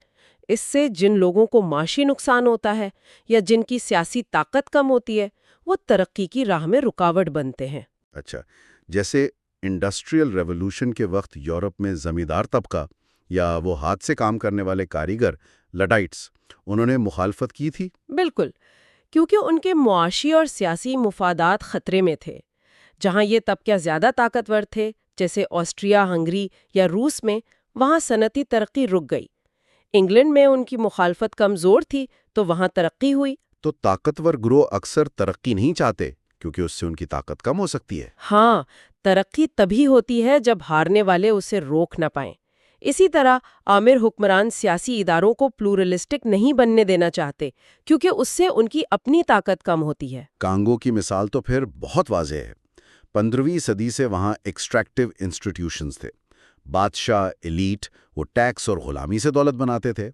اس سے جن لوگوں کو معاشی نقصان ہوتا ہے یا جن کی سیاسی طاقت کم ہوتی ہے، وہ ترقی کی راہ میں رکاوٹ بنتے ہیں۔ اچھا، جیسے انڈسٹریل ریولوشن کے وقت یورپ میں زمیندار طبقہ یا وہ ہاتھ سے کام کرنے والے کاریگر لڈائٹس، انہوں نے مخالفت کی تھی۔ بالکل، کیونکہ ان کے معاشی اور سیاسی مفادات خطرے میں تھے۔ جہاں یہ طبقہ زیادہ طاقتور تھے، جیسے آسٹریا ہنگری یا روس میں، وہاں صنعتی ترقی رک گئی۔ انگلینڈ میں ان کی مخالفت کمزور تھی تو وہاں ترقی ہوئی۔ تو طاقتور گروہ اکثر ترقی نہیں چاہتے کیونکہ اس سے ان کی طاقت کم ہو سکتی ہے۔ ہاں، ترقی تبھی ہوتی ہے جب ہارنے والے اسے روک نہ پائیں۔ اسی طرح عامر حکمران سیاسی اداروں کو پلورلسٹک نہیں بننے دینا چاہتے کیونکہ اس سے ان کی اپنی طاقت کم ہوتی ہے۔ کانگو کی مثال تو پھر بہت واضح ہے۔ 15ویں صدی سے وہاں ایکسٹریکٹیو انسٹیٹیوشنز تھے۔ بادشاہ، ایلیٹ، وہ ٹیکس اور غلامی سے دولت بناتے تھے۔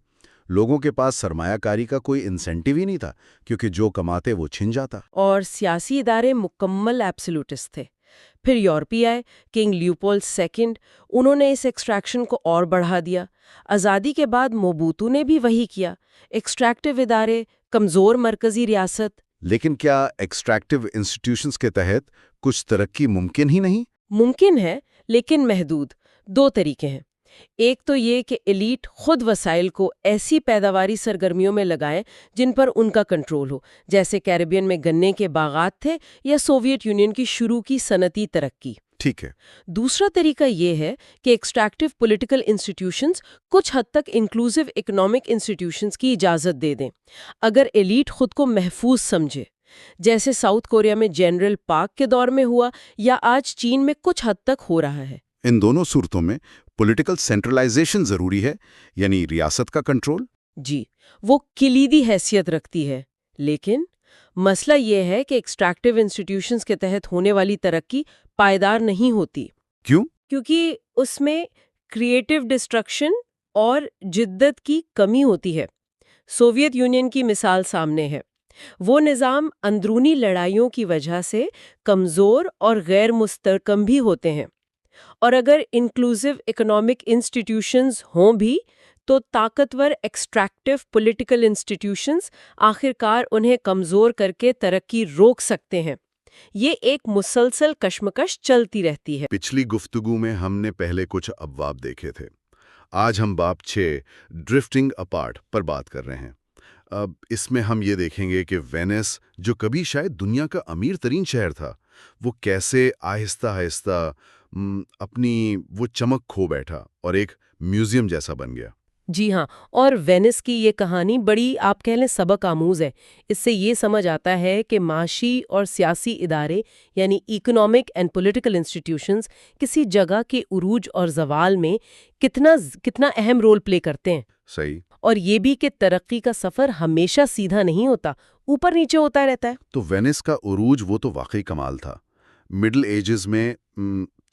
لوگوں کے پاس سرمایہ کاری کا کوئی انسینٹیو ہی نہیں تھا کیونکہ جو کماتے وہ چھن جاتا۔ اور سیاسی ادارے مکمل ایبسولوٹسٹ تھے۔ پھر یورپی آئے، کنگ لیوپولڈ سیکنڈ، انہوں نے اس ایکسٹریکشن کو اور بڑھا دیا۔ آزادی کے بعد موبوتو نے بھی وہی کیا۔ ایکسٹریکٹیو ادارے، کمزور مرکزی ریاست۔ لیکن کیا ایکسٹریکٹیو انسٹیٹیوشنز کے تحت کچھ ترقی ممکن ہی نہیں؟ ممکن ہے لیکن محدود۔ دو طریقے ہیں۔ ایک تو یہ کہ ایلیٹ خود وسائل کو ایسی پیداواری سرگرمیوں میں لگائیں جن پر ان کا کنٹرول ہو، جیسے کیریبین میں گنے کے باغات تھے یا سوویت یونین کی شروع کی صنعتی ترقی۔ ٹھیک ہے۔ دوسرا طریقہ یہ ہے کہ ایکسٹریکٹیو پولیٹیکل انسٹیٹیوشنز کچھ حد تک انکلوسیو اکنامک انسٹیٹیوشنز کی اجازت دے دیں اگر ایلیٹ خود کو محفوظ سمجھے، جیسے ساؤتھ کوریا میں جنرل پارک کے دور میں ہوا یا آج چین میں کچھ حد تک ہو رہا ہے۔ ان دونوں صورتوں میں پولیٹیکل سینٹرلائزیشن ضروری ہے، یعنی ریاست کا کنٹرول۔ جی، وہ کلیدی حیثیت رکھتی ہے، لیکن مسئلہ یہ ہے کہ ایکسٹریکٹیو انسٹیٹیوشنز کے تحت ہونے والی ترقی پائیدار نہیں ہوتی۔ کیوں؟ کیونکہ اس میں کریٹیو ڈسٹرکشن اور جدت کی کمی ہوتی ہے۔ سوویت یونین کی مثال سامنے ہے۔ وہ نظام اندرونی لڑائیوں کی وجہ سے کمزور اور غیر مستحکم بھی ہوتے ہیں، اور اگر انکلوسیو اکنامک انسٹیٹیوشنز ہوں بھی تو طاقتور ایکسٹریکٹیو پولیٹیکل انسٹیٹیوشنز آخرکار انہیں کمزور کر کے ترقی روک سکتے ہیں۔ یہ ایک مسلسل کشمکش چلتی رہتی ہے۔ پچھلی گفتگو میں ہم نے پہلے کچھ ابواب دیکھے تھے۔ آج ہم باب 6 ڈرفٹنگ اپارٹ پر بات کر رہے ہیں۔ اب اس میں ہم یہ دیکھیں گے کہ وینس، جو کبھی شاید دنیا کا امیر ترین شہر تھا، وہ کیسے آہستہ آہستہ اپنی وہ چمک کھو بیٹھا اور ایک میوزیم جیسا بن گیا۔ جی ہاں، اور وینس کی یہ کہانی بڑی آپ کہہ لیں سبق آموز ہے۔ اس سے یہ سمجھ آتا ہے کہ معاشی اور سیاسی ادارے یعنی اکنامک اینڈ پولیٹیکل انسٹیٹیوشنز کسی جگہ کے عروج اور زوال میں کتنا اہم رول پلے کرتے ہیں۔ صحیح۔ اور یہ بھی کہ ترقی کا سفر ہمیشہ سیدھا نہیں ہوتا، اوپر نیچے ہوتا رہتا ہے۔ تو وینس کا عروج وہ تو واقعی کمال تھا۔ مڈل ایجز میں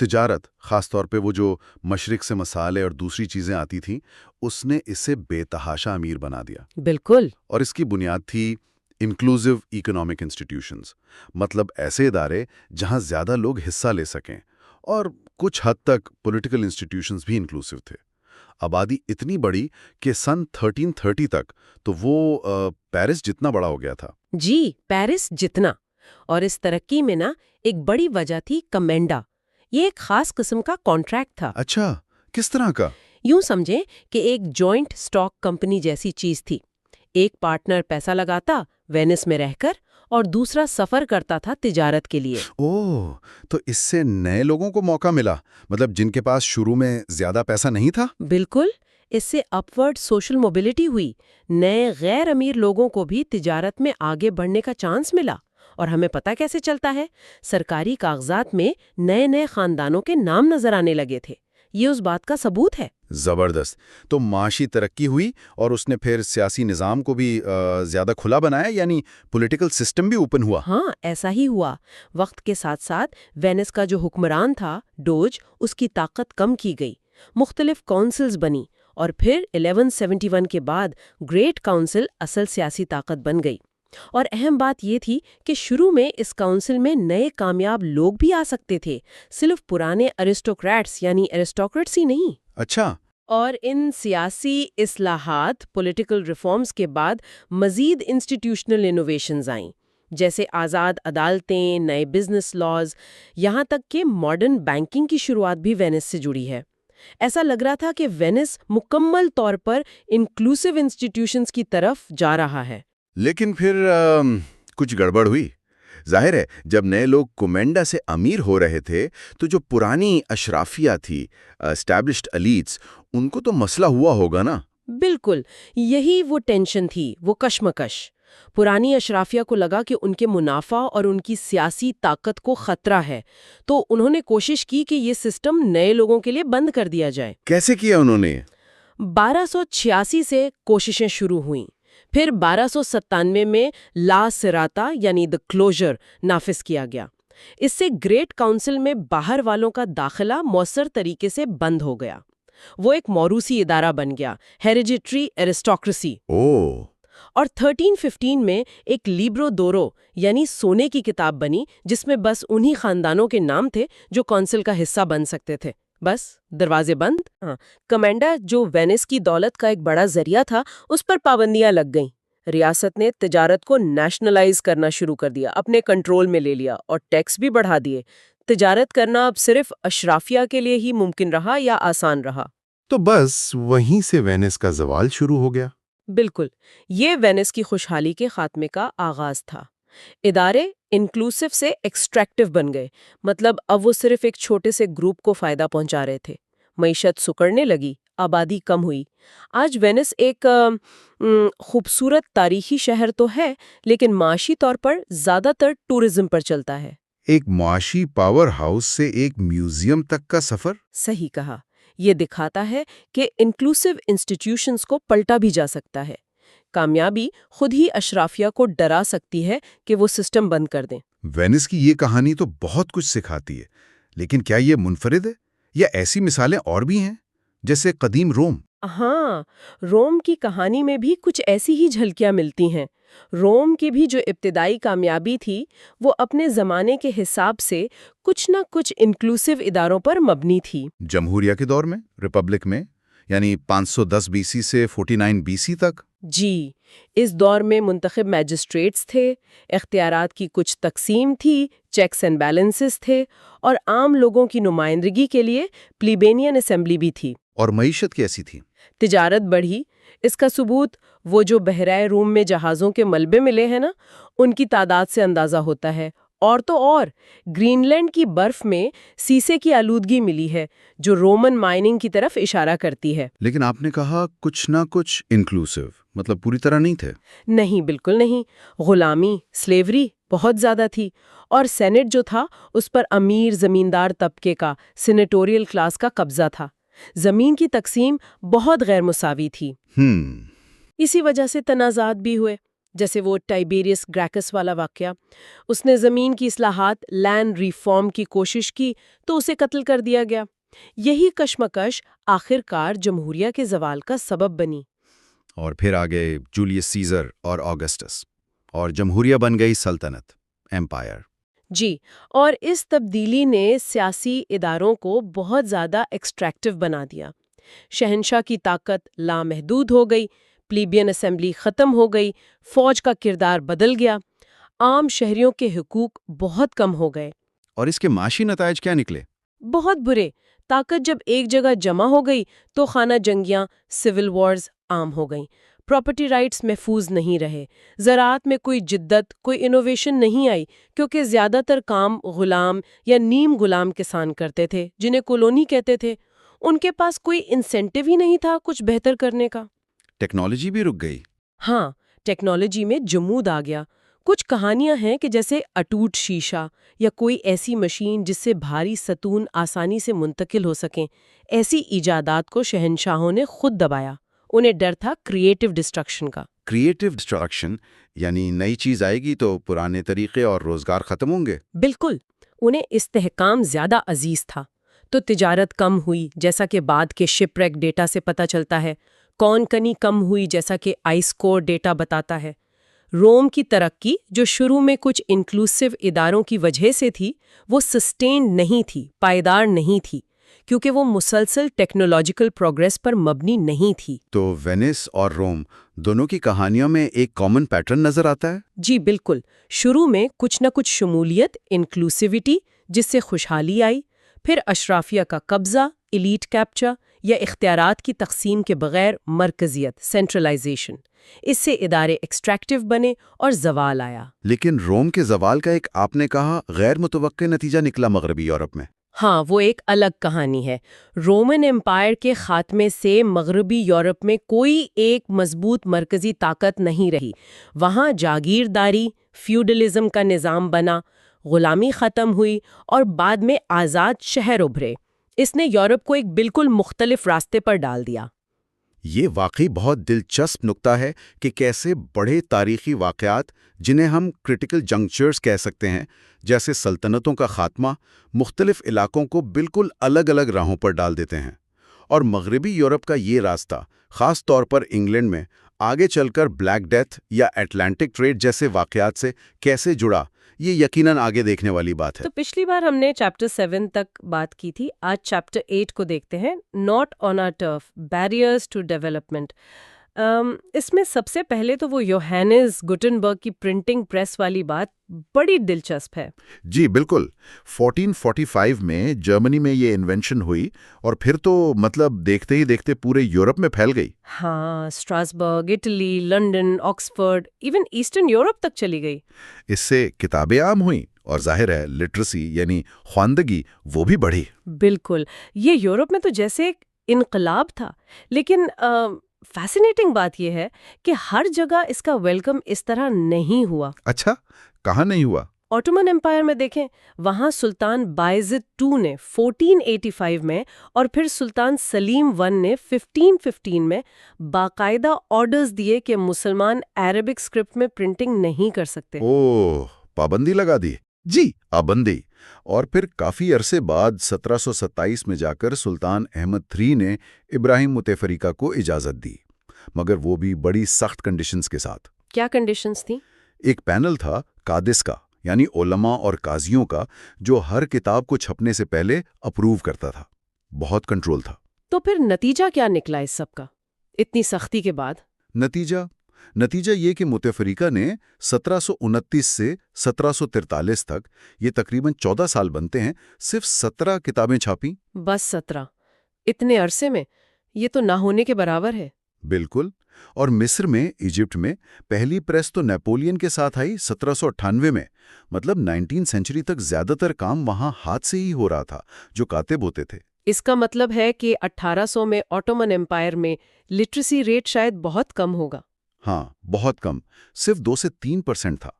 تجارت، خاص طور پہ وہ جو مشرق سے مسالے اور دوسری چیزیں آتی تھیں، اس نے اسے بے تحاشا امیر بنا دیا۔ بالکل۔ اور اس کی بنیاد تھی انکلوسیو اکنامک انسٹیٹیوشنز، مطلب ایسے ادارے جہاں زیادہ لوگ حصہ لے سکیں، اور کچھ حد تک پولیٹیکل انسٹیٹیوشنز بھی انکلوسیو تھے۔ آبادی اتنی بڑی کہ سن 1330 تک تو وہ پیرس جتنا بڑا ہو گیا تھا۔ جی، پیرس جتنا۔ اور اس ترقی میں نا ایک بڑی وجہ تھی کمینڈا۔ یہ ایک خاص قسم کا کانٹریکٹ تھا۔ اچھا، کس طرح کا؟ یوں سمجھیں کہ ایک جوائنٹ سٹاک کمپنی جیسی چیز تھی۔ ایک پارٹنر پیسہ لگاتا وینس میں رہ کر اور دوسرا سفر کرتا تھا تجارت کے لیے۔ اوہ، تو اس سے نئے لوگوں کو موقع ملا، مطلب جن کے پاس شروع میں زیادہ پیسہ نہیں تھا؟ بالکل، اس سے اپورڈ سوشل موبیلٹی ہوئی۔ نئے غیر امیر لوگوں کو بھی تجارت میں آگے بڑھنے کا چانس ملا۔ اور ہمیں پتہ کیسے چلتا ہے؟ سرکاری کاغذات میں نئے خاندانوں کے نام نظر آنے لگے تھے۔ یہ اس بات کا ثبوت ہے۔ زبردست۔ تو معاشی ترقی ہوئی اور اس نے پھر سیاسی نظام کو بھی زیادہ کھلا بنایا، یعنی پولیٹیکل سسٹم بھی اوپن ہوا۔ ہاں، ایسا ہی ہوا۔ وقت کے ساتھ ساتھ وینس کا جو حکمران تھا ڈوج، اس کی طاقت کم کی گئی، مختلف کونسلز بنی، اور پھر 1171 کے بعد گریٹ کونسل اصل سیاسی طاقت بن گئی۔ اور اہم بات یہ تھی کہ شروع میں اس کونسل میں نئے کامیاب لوگ بھی آ سکتے تھے، صرف پرانے ایرسٹوکریٹس یعنی ایرسٹوکریٹس ہی نہیں۔ اچھا۔ اور ان سیاسی اصلاحات، پولیٹیکل ریفارمز کے بعد مزید انسٹیٹیوشنل انوویشنز آئیں، جیسے آزاد عدالتیں، نئے بزنس لاز، یہاں تک کہ ماڈرن بینکنگ کی شروعات بھی وینس سے جڑی ہے۔ ایسا لگ رہا تھا کہ وینس مکمل طور پر انکلوسیو انسٹیٹیوشنز کی طرف جا رہا ہے۔ لیکن پھر کچھ گڑبڑ ہوئی۔ ظاہر ہے، جب نئے لوگ کومینڈا سے امیر ہو رہے تھے تو جو پرانی اشرافیہ تھی، اسٹیبلشڈ ایلیٹس، ان کو تو مسئلہ ہوا ہوگا نا؟ بالکل، یہی وہ ٹینشن تھی، وہ کشمکش۔ پرانی اشرافیہ کو لگا کہ ان کے منافع اور ان کی سیاسی طاقت کو خطرہ ہے، تو انہوں نے کوشش کی کہ یہ سسٹم نئے لوگوں کے لیے بند کر دیا جائے۔ کیسے کیا انہوں نے؟ 1286 سے کوششیں شروع ہوئیں، پھر 1297 میں لا سراتا یعنی دی کلوزر نافذ کیا گیا۔ اس سے گریٹ کاؤنسل میں باہر والوں کا داخلہ مؤثر طریقے سے بند ہو گیا۔ وہ ایک موروثی ادارہ بن گیا، ہیریڈیٹری ایرسٹوکریسی۔ اور 1315 میں ایک لیبرو دورو یعنی سونے کی کتاب بنی، جس میں بس انہی خاندانوں کے نام تھے جو کونسل کا حصہ بن سکتے تھے۔ بس دروازے بند۔ کمینڈا جو وینس کی دولت کا ایک بڑا ذریعہ تھا، اس پر پابندیاں لگ گئیں۔ ریاست نے تجارت کو نیشنلائز کرنا شروع کر دیا، اپنے کنٹرول میں لے لیا اور ٹیکس بھی بڑھا دیے۔ تجارت کرنا اب صرف اشرافیہ کے لیے ہی ممکن رہا یا آسان رہا؟ تو بس وہیں سے وینس کا زوال شروع ہو گیا۔ بالکل، یہ وینس کی خوشحالی کے خاتمے کا آغاز تھا۔ ادارے انکلوسیو سے ایکسٹریکٹیو بن گئے، مطلب اب وہ صرف ایک چھوٹے سے گروپ کو فائدہ پہنچا رہے تھے۔ معیشت سکڑنے لگی، آبادی کم ہوئی۔ آج وینس ایک خوبصورت تاریخی شہر تو ہے، لیکن معاشی طور پر زیادہ تر ٹورزم پر چلتا ہے۔ ایک معاشی پاور ہاؤس سے ایک میوزیم تک کا سفر؟ صحیح کہا۔ یہ دکھاتا ہے کہ انکلوسیو انسٹیٹیوشنز کو پلٹا بھی جا سکتا ہے۔ کامیابی خود ہی اشرافیہ کو ڈرا سکتی ہے کہ وہ سسٹم بند کر دیں۔ وینس کی یہ کہانی تو بہت کچھ سکھاتی ہے، لیکن کیا یہ منفرد ہے یا ایسی مثالیں اور بھی ہیں جیسے قدیم روم؟ ہاں، روم کی کہانی میں بھی کچھ ایسی ہی جھلکیاں ملتی ہیں۔ روم کی بھی جو ابتدائی کامیابی تھی، وہ اپنے زمانے کے حساب سے کچھ نہ کچھ انکلوسیو اداروں پر مبنی تھی۔ جمہوریہ کے دور میں، ریپبلک میں، یعنی 510 بی سی سے 49 بی سی تک؟ جی، اس دور میں منتخب میجسٹریٹس تھے، اختیارات کی کچھ تقسیم تھی، چیکس اینڈ بیلنسز تھے، اور عام لوگوں کی نمائندگی کے لیے پلیبینین اسمبلی بھی تھی۔ اور معیشت کیسی تھی؟ تجارت بڑھی۔ اس کا ثبوت وہ جو بحیرہ روم میں جہازوں کے ملبے ملے ہیں نا، ان کی تعداد سے اندازہ ہوتا ہے۔ اور تو اور گرین لینڈ کی برف میں سیسے کی آلودگی ملی ہے، جو رومن مائننگ کی طرف اشارہ کرتی ہے۔ لیکن آپ نے کہا کچھ نہ کچھ انکلوسیو، مطلب پوری طرح نہیں تھے؟ نہیں، بالکل نہیں۔ غلامی، سلیوری بہت زیادہ تھی، اور سینٹ جو تھا اس پر امیر زمیندار طبقے کا، سینیٹوریل کلاس کا قبضہ تھا۔ زمین کی تقسیم بہت غیر مساوی تھی۔ اسی وجہ سے تنازعات بھی ہوئے، جیسے وہ ٹائبیریس گریکس والا واقعہ۔ اس نے زمین کی اصلاحات، لینڈ ریفارم کی کوشش کی تو اسے قتل کر دیا گیا۔ یہی کشمکش آخر کار جمہوریہ کے زوال کا سبب بنی۔ اور پھر آگے جولیس سیزر اور آگسٹس، اور جمہوریہ بن گئی سلطنت، ایمپائر۔ جی، اور اس تبدیلی نے سیاسی اداروں کو بہت زیادہ ایکسٹریکٹیو بنا دیا۔ شہنشاہ کی طاقت لامحدود ہو گئی، پلیبین اسمبلی ختم ہو گئی، فوج کا کردار بدل گیا، عام شہریوں کے حقوق بہت کم ہو گئے۔ اور اس کے معاشی نتائج کیا نکلے؟ بہت برے۔ طاقت جب ایک جگہ جمع ہو گئی تو خانہ جنگیاں، سول وارز عام ہو گئیں۔ پراپرٹی رائٹس محفوظ نہیں رہے۔ زراعت میں کوئی جدت، کوئی انوویشن نہیں آئی، کیونکہ زیادہ تر کام غلام یا نیم غلام کسان کرتے تھے، جنہیں کالونی کہتے تھے۔ ان کے پاس کوئی انسینٹیو ہی نہیں تھا کچھ بہتر کرنے کا۔ ٹیکنالوجی بھی رک گئی۔ ہاں، ٹیکنالوجی میں جمود آ گیا۔ کچھ کہانیاں ہیں کہ جیسے اٹوٹ شیشہ یا کوئی ایسی مشین جس سے بھاری ستون آسانی سے منتقل ہو سکیں، ایسی ایجادات کو شہنشاہوں نے خود دبایا۔ انہیں ڈر تھا کریٹو ڈسٹرکشن کا۔ کریٹو ڈسٹرکشن یعنی نئی چیز آئے گی تو پرانے طریقے اور روزگار ختم ہوں گے۔ بالکل، انہیں استحکام زیادہ عزیز تھا۔ تو تجارت کم ہوئی، جیسا کہ بعد کے شپ ریک ڈیٹا سے پتہ چلتا ہے۔ کون کنی کم ہوئی، جیسا کہ آئس کور ڈیٹا بتاتا ہے۔ روم کی ترقی جو شروع میں کچھ انکلوسیو اداروں کی وجہ سے تھی، وہ سسٹینڈ نہیں تھی، پائیدار نہیں تھی، کیونکہ وہ مسلسل ٹیکنالوجیکل پروگریس پر مبنی نہیں تھی۔ تو وینس اور روم دونوں کی کہانیوں میں ایک کامن پیٹرن نظر آتا ہے؟ جی بالکل۔ شروع میں کچھ نہ کچھ شمولیت، انکلوسیوٹی، جس سے خوشحالی آئی، پھر اشرافیہ کا قبضہ، ایلیٹ کیپچر یا اختیارات کی تقسیم کے بغیر مرکزیت، سینٹرلائزیشن۔ اس سے ادارے ایکسٹریکٹیو بنے اور زوال آیا۔ لیکن روم کے زوال کا ایک آپ نے کہا غیر متوقع نتیجہ نکلا مغربی یورپ میں۔ ہاں وہ ایک الگ کہانی ہے۔ رومن امپائر کے خاتمے سے مغربی یورپ میں کوئی ایک مضبوط مرکزی طاقت نہیں رہی۔ وہاں جاگیرداری، فیوڈلزم کا نظام بنا، غلامی ختم ہوئی اور بعد میں آزاد شہر ابھرے۔ اس نے یورپ کو ایک بالکل مختلف راستے پر ڈال دیا۔ یہ واقعی بہت دلچسپ نکتہ ہے کہ کیسے بڑے تاریخی واقعات، جنہیں ہم کرٹیکل جنکچرز کہہ سکتے ہیں، جیسے سلطنتوں کا خاتمہ، مختلف علاقوں کو بالکل الگ الگ راہوں پر ڈال دیتے ہیں۔ اور مغربی یورپ کا یہ راستہ، خاص طور پر انگلینڈ میں، آگے چل کر بلیک ڈیتھ یا اٹلانٹک ٹریڈ جیسے واقعات سے کیسے جڑا، یہ یقیناً آگے دیکھنے والی بات ہے۔ تو پچھلی بار ہم نے چیپٹر 7 تک بات کی تھی، آج چیپٹر 8 کو دیکھتے ہیں، not on our turf, barriers to development. اس میں سب سے پہلے تو وہ یوہانس گٹنبرگ کی پرنٹنگ پریس والی بات بڑی دلچسپ ہے۔ جی بالکل، 1445 میں جرمنی میں یہ انوینشن ہوئی اور پھر تو مطلب دیکھتے ہی دیکھتے پورے یورپ میں پھیل گئی۔ ہاں، Strasbourg, Italy, London, Oxford, even Eastern Europe تک چلی گئی۔ اس سے کتابیں عام ہوئیں اور ظاہر ہے لٹریسی یعنی خواندگی وہ بھی بڑھی۔ بالکل، یہ یورپ میں تو جیسے ایک انقلاب تھا، لیکن فیسینیٹنگ بات یہ ہے کہ ہر جگہ اس کا ویلکم اس طرح نہیں ہوا۔ اچھا، کہاں نہیں ہوا؟ آٹومن امپائر میں دیکھیں، وہاں سلطان بایزد II نے 1485 میں اور پھر سلطان سلیم I نے 1515 میں باقاعدہ آرڈرز دیے کہ مسلمان عربک اسکرپٹ میں پرنٹنگ نہیں کر سکتے۔ اوہ، پابندی لگا دی۔ جی، پابندی۔ اور پھر کافی عرصے بعد 1727 میں جا کر سلطان احمد III نے ابراہیم متفریقہ کو اجازت دی، مگر وہ بھی بڑی سخت کنڈیشنز کے ساتھ۔ کیا کنڈیشنز تھیں؟ ایک پینل تھا قادس کا، یعنی علماء اور قاضیوں کا، جو ہر کتاب کو چھپنے سے پہلے اپروو کرتا تھا۔ بہت کنٹرول تھا۔ تو پھر نتیجہ کیا نکلا اس سب کا، اتنی سختی کے بعد؟ نتیجہ یہ کہ متفریقہ نے 1729 سے 1743 تک، یہ تقریباً 14 سال بنتے ہیں، صرف 17 کتابیں چھاپیں۔ بس 17؟ اتنے عرصے میں؟ یہ تو نہ ہونے کے برابر ہے۔ بالکل۔ اور مصر میں، ایجپٹ میں پہلی پریس تو نیپولین کے ساتھ آئی 1798 میں، مطلب 19 سینچری تک زیادہ تر کام وہاں ہاتھ سے ہی ہو رہا تھا، جو کاتب ہوتے تھے۔ اس کا مطلب ہے کہ 1800 میں آٹومن امپائر میں لٹریسی ریٹ شاید بہت کم ہوگا۔ ہاں، بہت کم، صرف 2 سے 3% تھا،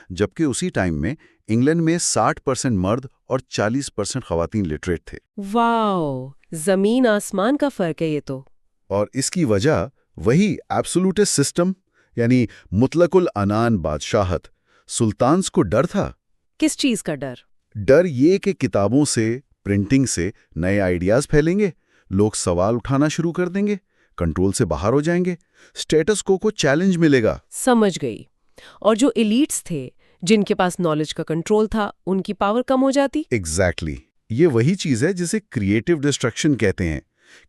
جبکہ اسی ٹائم میں انگلینڈ میں 60% مرد اور 40% خواتین لٹریٹ تھے۔ واو، زمین آسمان کا فرق ہے یہ تو۔ اور اس کی وجہ وہی ایبسولوٹسٹ سسٹم، یعنی مطلق العنان بادشاہت۔ سلطانز کو ڈر تھا۔ کس چیز کا ڈر؟ ڈر یہ کہ کتابوں سے، پرنٹنگ سے نئے آئیڈیاز پھیلیں گے، لوگ سوال اٹھانا شروع کر دیں گے، کنٹرول سے باہر ہو جائیں گے، سٹیٹس کو چیلنج ملے گا۔ سمجھ گئی۔ اور جو ایلیٹس تھے، جن کے پاس نالج کا کنٹرول تھا، ان کی پاور کم ہو جاتی۔ ایگزیکٹلی، یہ وہی چیز ہے جسے کریٹو ڈسٹرکشن کہتے ہیں،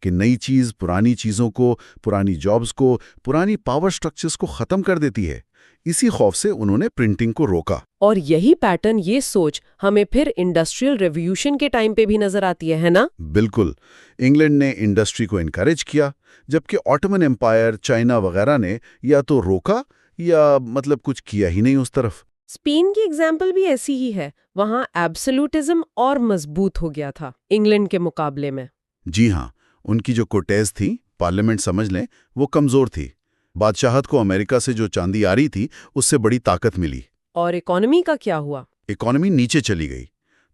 کہ نئی چیز پرانی چیزوں کو، پرانی جابز کو، پرانی پاور سٹرکچرز کو ختم کر دیتی ہے۔ اسی خوف سے انہوں نے پرنٹنگ کو روکا۔ اور یہی پیٹرن، یہ سوچ ہمیں پھر انڈسٹریل ریولیوشن کے ٹائم پہ بھی نظر آتی ہے نا؟ بالکل، انگلینڈ نے انڈسٹری کو انکریج کیا، جبکہ آٹومن امپائر، چائنا وغیرہ نے یا تو روکا یا مطلب کچھ کیا ہی نہیں اس طرف۔ اسپین کی ایگزامپل بھی ایسی ہی ہے، وہاں ایبسولوٹزم اور مضبوط ہو گیا تھا انگلینڈ کے مقابلے میں۔ جی ہاں، ان کی جو کوٹیز تھی، پارلیمنٹ سمجھ لیں، وہ کمزور تھی۔ بادشاہت کو امریکہ سے جو چاندی آ رہی تھی، اس سے بڑی طاقت ملی۔ اور اکانومی کا کیا ہوا؟ اکانومی نیچے چلی گئی،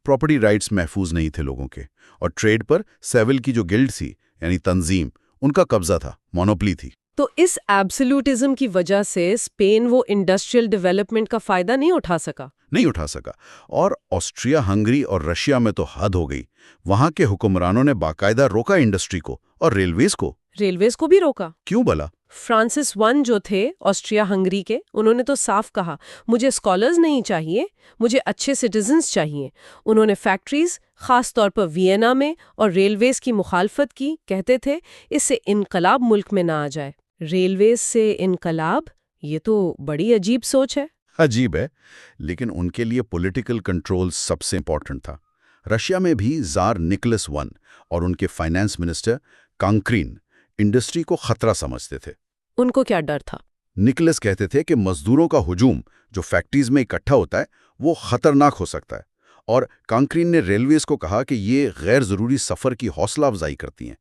پراپرٹی رائٹس محفوظ نہیں تھے لوگوں کے، اور ٹریڈ پر سیول کی جو گلڈ تھی، یعنی تنظیم، ان کا قبضہ تھا، مونوپلی تھی۔ تو اس ایبسولوٹزم کی وجہ سے اسپین وہ انڈسٹریل ڈیولپمنٹ کا فائدہ نہیں اٹھا سکا۔ اور آسٹریا، ہنگری اور رشیا میں تو حد ہو گئی، وہاں کے حکمرانوں نے باقاعدہ روکا انڈسٹری کو اور ریلویز کو بھی روکا۔ کیوں بلا؟ فرانسس I جو تھے آسٹریا ہنگری کے، انہوں نے تو صاف کہا، مجھے اسکالرز نہیں چاہیے، مجھے اچھے سٹیزنز چاہیے۔ انہوں نے فیکٹریز، خاص طور پر وینا میں، اور ریلویز کی مخالفت کی، کہتے تھے اس سے انقلاب ملک میں نہ آ جائے۔ ریلویز سے انقلاب، یہ تو بڑی عجیب سوچ ہے۔ عجیب ہے، لیکن ان کے لیے پولیٹیکل کنٹرول سب سے امپورٹنٹ تھا۔ رشیا میں بھی زار نکلس I اور ان کے فائنانس منسٹر کانکرین انڈسٹری کو خطرہ سمجھتے تھے۔ ان کو کیا ڈر تھا؟ نکلس کہتے تھے کہ مزدوروں کا ہجوم جو فیکٹریز میں اکٹھا ہوتا ہے، وہ خطرناک ہو سکتا ہے، اور کانکرین نے ریلویز کو کہا کہ یہ غیر ضروری سفر کی حوصلہ افزائی کرتی ہیں.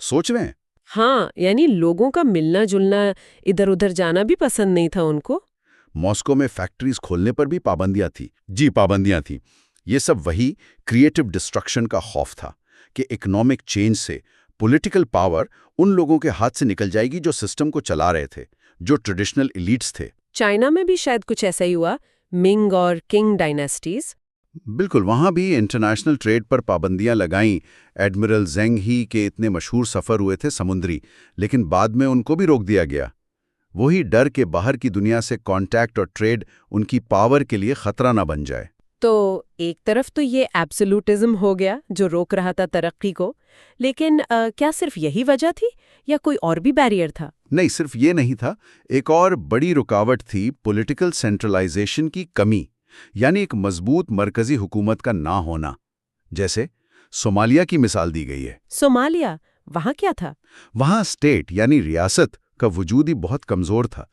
سوچ رہے ہیں؟ ہاں، یعنی لوگوں کا ملنا جلنا، ادھر ادھر جانا بھی پسند نہیں تھا ان کو. ماسکو میں فیکٹریز کھولنے پر بھی پابندیاں تھیں. پابندیاں تھیں. یہ سب وہی کریٹو ڈسٹرکشن کا خوف تھا کہ اکنامک چینج سے پولیٹیکل پاور ان لوگوں کے ہاتھ سے نکل جائے گی جو سسٹم کو چلا رہے تھے، جو ٹریڈیشنل ایلیٹس تھے. چائنا میں بھی شاید کچھ ایسا ہی ہوا، منگ اور کنگ ڈائنیسٹیز. بالکل، وہاں بھی انٹرنیشنل ٹریڈ پر پابندیاں لگائیں. ایڈمرل زینگ ہی کے اتنے مشہور سفر ہوئے تھے سمندری، لیکن بعد میں ان کو بھی روک دیا گیا. وہی ڈر کہ باہر کی دنیا سے کانٹیکٹ اور ٹریڈ ان کی پاور کے لیے خطرہ نہ بن جائے. تو ایک طرف تو یہ ایبسولوٹزم ہو گیا جو روک رہا تھا ترقی کو، لیکن کیا صرف یہی وجہ تھی یا کوئی اور بھی بیریئر تھا؟ نہیں، صرف یہ نہیں تھا. ایک اور بڑی رکاوٹ تھی پولیٹیکل سینٹرلائزیشن کی کمی، یعنی ایک مضبوط مرکزی حکومت کا نہ ہونا. جیسے صومالیہ کی مثال دی گئی ہے. صومالیہ، وہاں کیا تھا؟ وہاں اسٹیٹ یعنی ریاست کا وجود ہی بہت کمزور تھا.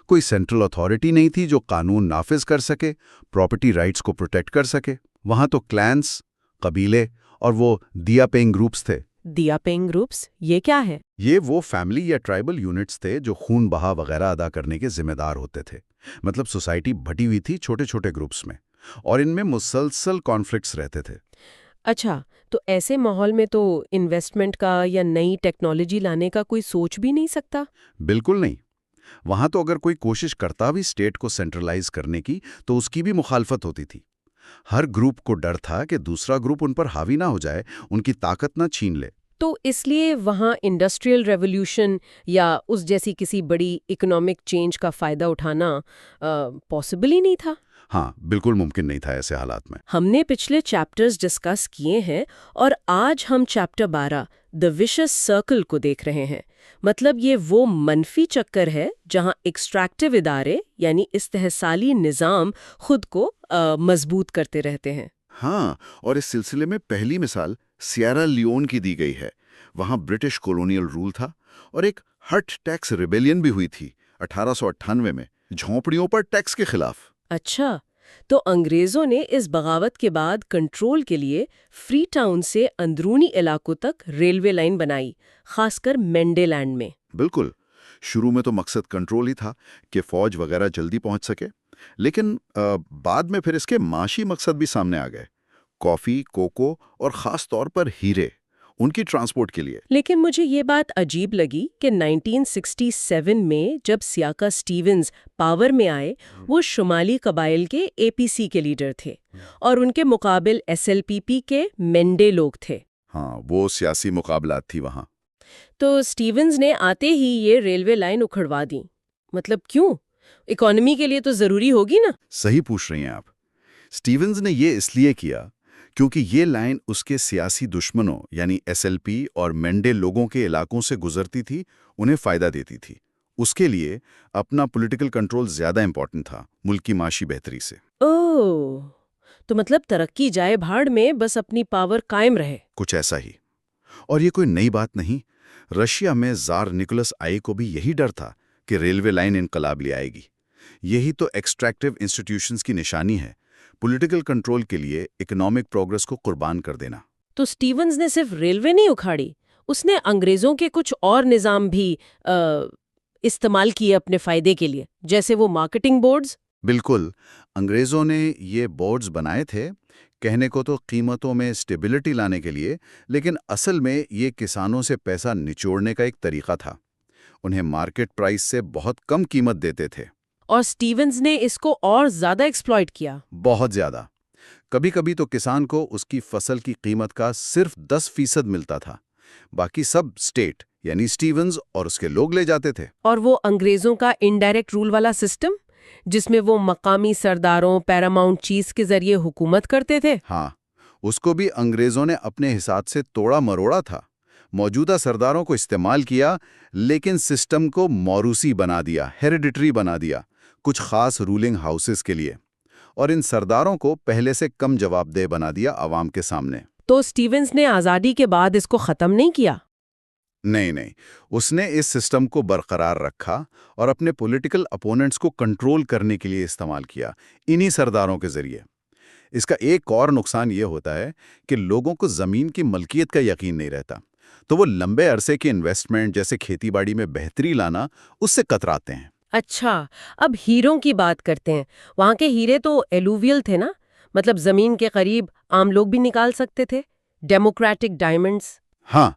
کوئی سینٹرل اتھارٹی نہیں تھی جو قانون نافذ کر سکے، پراپرٹی رائٹس کو پروٹیکٹ کر سکے. وہاں تو کلینس، قبیلے اور وہ دیا پیئنگ گروپس تھے. دیا پیئنگ گروپس یہ کیا ہے؟ یہ وہ فیملی یا ٹرائبل یونٹس تھے جو خون بہا وغیرہ ادا کرنے کے ذمہ دار ہوتے تھے. مطلب سوسائٹی بھٹی ہوئی تھی چھوٹے چھوٹے گروپس میں، اور ان میں مسلسل کانفلکٹس رہتے تھے. اچھا، تو ایسے ماحول میں تو انویسٹمنٹ کا یا نئی ٹیکنالوجی لانے کا کوئی سوچ بھی نہیں سکتا؟ بالکل نہیں. وہاں تو اگر کوئی کوشش کرتا بھی اسٹیٹ کو سینٹرلائز کرنے کی تو اس کی بھی مخالفت ہوتی تھی. ہر گروپ کو ڈر تھا کہ دوسرا گروپ ان پر حاوی نہ ہو جائے، ان کی طاقت نہ چھین لے. تو اس لیے وہاں انڈسٹریل ریولوشن یا اس جیسی کسی بڑی اکنامک چینج کا فائدہ اٹھانا پاسبل ہی نہیں تھا؟ ہاں، بالکل ممکن نہیں تھا ایسے حالات میں. ہم نے پچھلے چیپٹرز ڈسکس کیے ہیں اور آج ہم چیپٹر 12 دی ویشس سرکل کو دیکھ رہے ہیں. مطلب یہ وہ منفی چکر ہے جہاں ایکسٹریکٹیو ادارے یعنی استحصالی نظام خود کو مضبوط کرتے رہتے ہیں. ہاں، اور اس سلسلے میں پہلی مثال سیئرا لیون کی دی گئی ہے. وہاں برٹش کولونیل رول تھا اور ایک ہٹ ٹیکس ریبیلین بھی ہوئی تھی 1898 میں، جھونپڑیوں پر ٹیکس کے خلاف. اچھا، تو انگریزوں نے اس بغاوت کے بعد کنٹرول کے لیے فری ٹاؤن سے اندرونی علاقوں تک ریلوے لائن بنائی، خاص کر مینڈے لینڈ میں. بالکل، شروع میں تو مقصد کنٹرول ہی تھا کہ فوج وغیرہ جلدی پہنچ سکے، لیکن بعد میں پھر اس کے معاشی مقصد بھی سامنے آ گئے. کافی، کوکو اور خاص طور پر ہیرے، ان کی ٹرانسپورٹ کے لیے. لیکن مجھے یہ بات عجیب لگی کہ 1967 میں جب سیاکا سٹیونز پاور میں آئے، وہ شمالی قبائل کے اے پی سی کے لیڈر تھے اور ان کے مقابل ایس ایل پی پی کے مینڈے لوگ تھے. ہاں، وہ سیاسی مقابلات تھی وہاں. تو سٹیونز نے آتے ہی یہ ریلوے لائن اکھڑوا دی. مطلب کیوں؟ اکانومی کے لیے تو ضروری ہوگی نا. صحیح پوچھ رہی ہیں آپ. سٹیونز نے یہ اس لیے کیا کیونکہ یہ لائن اس کے سیاسی دشمنوں یعنی ایس ایل پی اور مینڈے لوگوں کے علاقوں سے گزرتی تھی، انہیں فائدہ دیتی تھی. اس کے لیے اپنا پولیٹیکل کنٹرول زیادہ امپورٹنٹ تھا ملک کی معاشی بہتری سے. اوہ، تو مطلب ترقی جائے بھاڑ میں، بس اپنی پاور قائم رہے. کچھ ایسا ہی. اور یہ کوئی نئی بات نہیں. رشیا میں زار نکولس آئی کو بھی یہی ڈر تھا کہ ریلوے لائن انقلاب لے آئے گی. یہی تو ایکسٹریکٹیو انسٹیٹیوشنز کی نشانی ہے، پولیٹیکل کنٹرول کے لیے اکنامک پروگرس کو قربان کر دینا. تو سٹیونز نے صرف ریلوے نہیں اکھاڑی، اس نے انگریزوں کے کچھ اور نظام بھی استعمال کیے اپنے فائدے کے لیے، جیسے وہ مارکیٹنگ بورڈز. بالکل، انگریزوں نے یہ بورڈز بنائے تھے کہنے کو تو قیمتوں میں اسٹیبلٹی لانے کے لیے، لیکن اصل میں یہ کسانوں سے پیسہ نچوڑنے کا ایک طریقہ تھا. انہیں مارکیٹ پرائس سے بہت کم قیمت دیتے تھے. اور سٹیونز نے اس کو اور زیادہ ایکسپلائٹ کیا. بہت زیادہ. کبھی کبھی تو کسان کو اس کی فصل کی قیمت کا صرف 10% ملتا تھا، باقی سب اسٹیٹ یعنی سٹیونز اور اس کے لوگ لے جاتے تھے. اور وہ انگریزوں کا انڈائریکٹ رول والا سسٹم جس میں وہ مقامی سرداروں، پیراماؤنٹ چیز کے ذریعے حکومت کرتے تھے. ہاں، اس کو بھی انگریزوں نے اپنے حساب سے توڑا مروڑا تھا. موجودہ سرداروں کو استعمال کیا، لیکن سسٹم کو موروثی بنا دیا، ہیریڈیٹری بنا دیا کچھ خاص رولنگ ہاؤسز کے لیے، اور ان سرداروں کو پہلے سے کم جواب دہ بنا دیا عوام کے سامنے. تو سٹیونز نے آزادی کے بعد اس کو ختم نہیں کیا؟ نہیں، اس نے اس سسٹم کو برقرار رکھا اور اپنے پولیٹیکل اپوننٹس کو کنٹرول کرنے کے لیے استعمال کیا، انہی سرداروں کے ذریعے. اس کا ایک اور نقصان یہ ہوتا ہے کہ لوگوں کو زمین کی ملکیت کا یقین نہیں رہتا، تو وہ لمبے عرصے کے انویسٹمنٹ جیسے کھیتی باڑی میں بہتری لانا اس سے کتراتے ہیں۔ اچھا، اب ہیروں کی بات کرتے ہیں۔ وہاں کے ہیرے تو ایلوویل تھے نا، مطلب زمین کے قریب عام لوگ بھی نکال سکتے تھے، ڈیموکریٹک ڈائمنڈز۔ ہاں،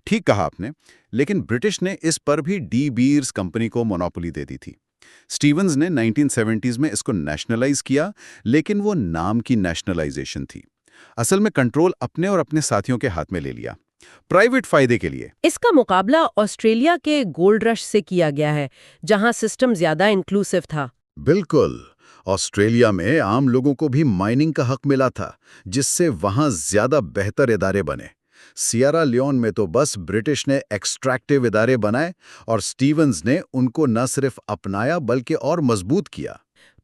ٹھیک کہا آپ نے، لیکن برٹش نے اس پر بھی ڈی بیئرز کمپنی کو مونوپولی دے دی تھی۔ سٹیونز نے 1970s میں اس کو نیشنلائز کیا، لیکن وہ نام کی نیشنلائزیشن تھی۔ اصل میں کنٹرول اپنے اور اپنے ساتھیوں کے ہاتھ میں لے لیا، پرائیویٹ فائدے کے لیے۔ اس کا مقابلہ آسٹریلیا کے گولڈ رش سے کیا گیا ہے، جہاں سسٹم زیادہ انکلوسیو تھا۔ بالکل، آسٹریلیا میں عام لوگوں کو بھی مائننگ کا حق ملا تھا، جس سے وہاں زیادہ بہتر ادارے بنے۔ سیئرا لیون میں تو بس برٹش نے ایکسٹریکٹیو ادارے بنائے اور سٹیونز نے ان کو نہ صرف اپنایا بلکہ اور مضبوط کیا۔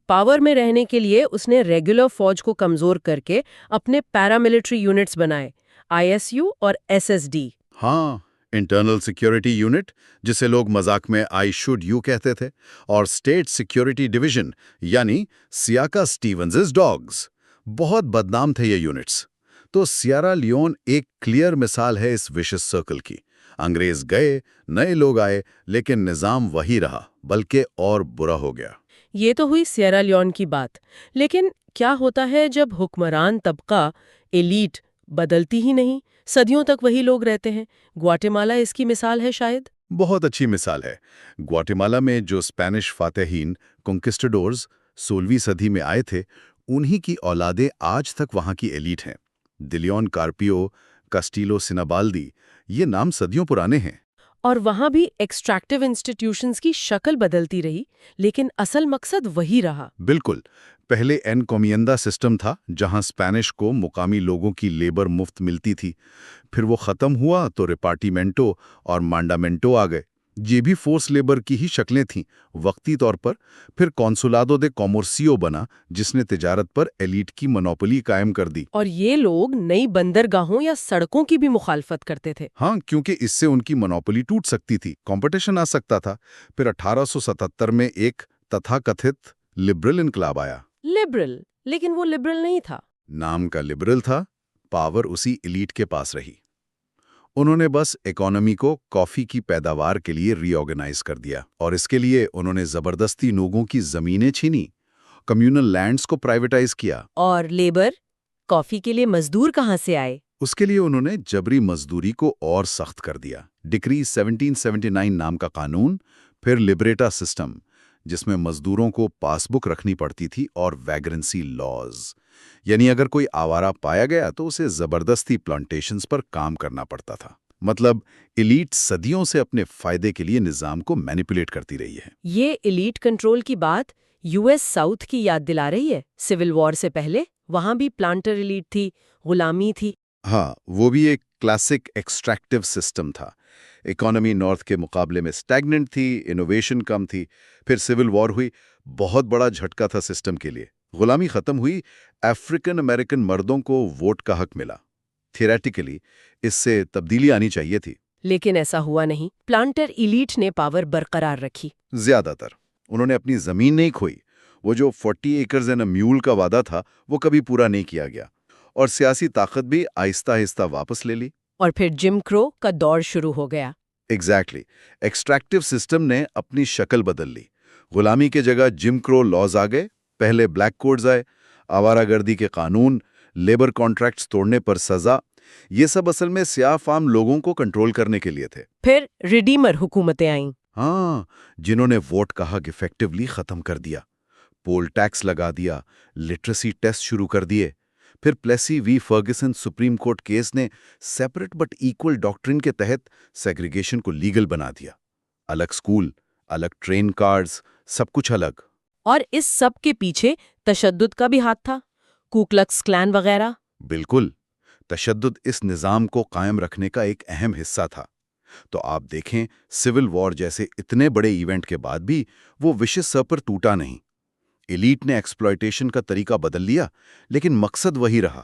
پاور میں رہنے کے لیے اس نے ریگولر فوج کو کمزور کر کے اپنے پیراملٹری یونٹس بنائے، ISU اور SSD۔ ہاں، انٹرنل سیکیورٹی یونٹ، جسے لوگ مذاق میں آئی شوڈ یو کہتے تھے، اور اسٹیٹ سیکیورٹی ڈویژن یعنی سیاکا سٹیونزز ڈاگز، بہت بدنام تھے یہ یونٹس۔ تو سیئرا لیون ایک کلیئر مثال ہے اس وشس سرکل کی۔ انگریز گئے، نئے لوگ آئے، لیکن نظام وہی رہا بلکہ اور برا ہو گیا۔ یہ تو ہوئی سیئرا لیون کی بات، لیکن کیا ہوتا ہے جب حکمران طبقہ ایلیٹ بدلتی ہی نہیں، صدیوں تک وہی لوگ رہتے ہیں؟ گواٹےمالا اس کی مثال ہے شاید۔ بہت اچھی مثال ہے۔ گواٹےمالا میں جو اسپینش فاتحین کنکسٹڈورز 16ویں صدی میں آئے تھے، انہی کی اولادیں آج تک وہاں کی ایلیٹ ہیں۔ دیلیون کارپیو، کاسٹیلو سینابالدی، یہ نام صدیوں پرانے ہیں۔ اور وہاں بھی ایکسٹریکٹیو انسٹیٹیوشنز کی شکل بدلتی رہی، لیکن اصل مقصد وہی رہا۔ بالکل، پہلے انکومیندہ سسٹم تھا جہاں اسپینش کو مقامی لوگوں کی لیبر مفت ملتی تھی، پھر وہ ختم ہوا تو ریپارٹیمنٹو اور مانڈامنٹو آ گئے۔ یہ بھی فورس لیبر کی ہی شکلیں تھیں وقتی طور پر۔ پھر کونسولادو دے کومرسیو بنا، جس نے تجارت پر ایلیٹ کی منوپلی قائم کر دی۔ اور یہ لوگ نئی بندرگاہوں یا سڑکوں کی بھی مخالفت کرتے تھے۔ ہاں، کیونکہ اس سے ان کی منوپلی ٹوٹ سکتی تھی، کمپٹیشن آ سکتا تھا۔ پھر 1877 میں ایک تتھا کتھت لبرل انقلاب آیا۔ لبرل، لیکن وہ لبرل نہیں تھا۔ نام کا لبرل تھا، پاور اسی ایلیٹ کے پاس رہی۔ انہوں نے بس اکانومی کو کافی کی پیداوار کے لیے ری آرگنائز کر دیا، اور اس کے لیے انہوں نے زبردستی لوگوں کی زمینیں چھینی، کمیونل لینڈز کو پرائیویٹائز کیا۔ اور لیبر، کافی کے لیے مزدور کہاں سے آئے؟ اس کے لیے انہوں نے جبری مزدوری کو اور سخت کر دیا۔ ڈکری 1779 نام کا قانون، پھر لبریٹا سسٹم، جس میں مزدوروں کو پاس بک رکھنی پڑتی تھی، اور ویگرنسی لاز، یعنی اگر کوئی آوارہ پایا گیا تو اسے زبردستی پلانٹیشنز پر کام کرنا پڑتا تھا۔ مطلب ایلیٹ صدیوں سے اپنے فائدے کے لیے نظام کو مینیپولیٹ کرتی رہی ہے۔ یہ ایلیٹ کنٹرول کی بات US ساؤتھ کی یاد دلا رہی ہے۔ سول وار سے پہلے وہاں بھی پلانٹر ایلیٹ تھی، غلامی تھی۔ ہاں، وہ بھی ایک کلاسک ایکسٹریکٹیو سسٹم تھا۔ اکانومی نارتھ کے مقابلے میں سٹیگننٹ تھی، انوویشن کم تھی۔ پھر سول وار ہوئی، بہت بڑا جھٹکا تھا سسٹم کے لیے۔ غلامی ختم ہوئی، افریقن امریکن مردوں کو ووٹ کا حق ملا۔ تھیوریٹیکلی اس سے تبدیلی آنی چاہیے تھی، لیکن ایسا ہوا نہیں۔ پلانٹر ایلیٹ نے پاور برقرار رکھی۔ زیادہ تر انہوں نے اپنی زمین نہیں کھوئی۔ وہ جو 40 ایکرز اینڈ اے میول کا وعدہ تھا، وہ کبھی پورا نہیں کیا گیا، اور سیاسی طاقت بھی آہستہ آہستہ واپس لے لی۔ اور پھر جم کرو کا دور شروع ہو گیا۔ ایگزیکٹلی، ایکسٹریکٹیو سسٹم نے اپنی شکل بدل لی۔ غلامی کے جگہ جم کرو لاز آ گئے، پہلے بلیک کوڈز آئے، آوارہ گردی کے قانون، لیبر کانٹریکٹس توڑنے پر سزا۔ یہ سب اصل میں سیاہ فام لوگوں کو کنٹرول کرنے کے لیے تھے۔ پھر ریڈیمر حکومتیں آئیں۔ ہاں، جنہوں نے ووٹ کا حق ایفیکٹولی ختم کر دیا، پول ٹیکس لگا دیا، لٹریسی ٹیسٹ شروع کر دیے۔ پھر پلیسی وی فرگسن سپریم کورٹ کیس نے سیپریٹ بٹ ایکول ڈاکٹرن کے تحت سیگریگیشن کو لیگل بنا دیا۔ الگ سکول، الگ ٹرین کارڈز، سب کچھ الگ۔ اور اس سب کے پیچھے تشدد کا بھی ہاتھ تھا، کوکلکس کلان وغیرہ۔ بالکل، تشدد اس نظام کو قائم رکھنے کا ایک اہم حصہ تھا۔ تو آپ دیکھیں، سول وار جیسے اتنے بڑے ایونٹ کے بعد بھی وہ وشس سر پر ٹوٹا نہیں۔ ایلیٹ نے ایکسپلائٹیشن کا طریقہ بدل لیا، لیکن مقصد وہی رہا،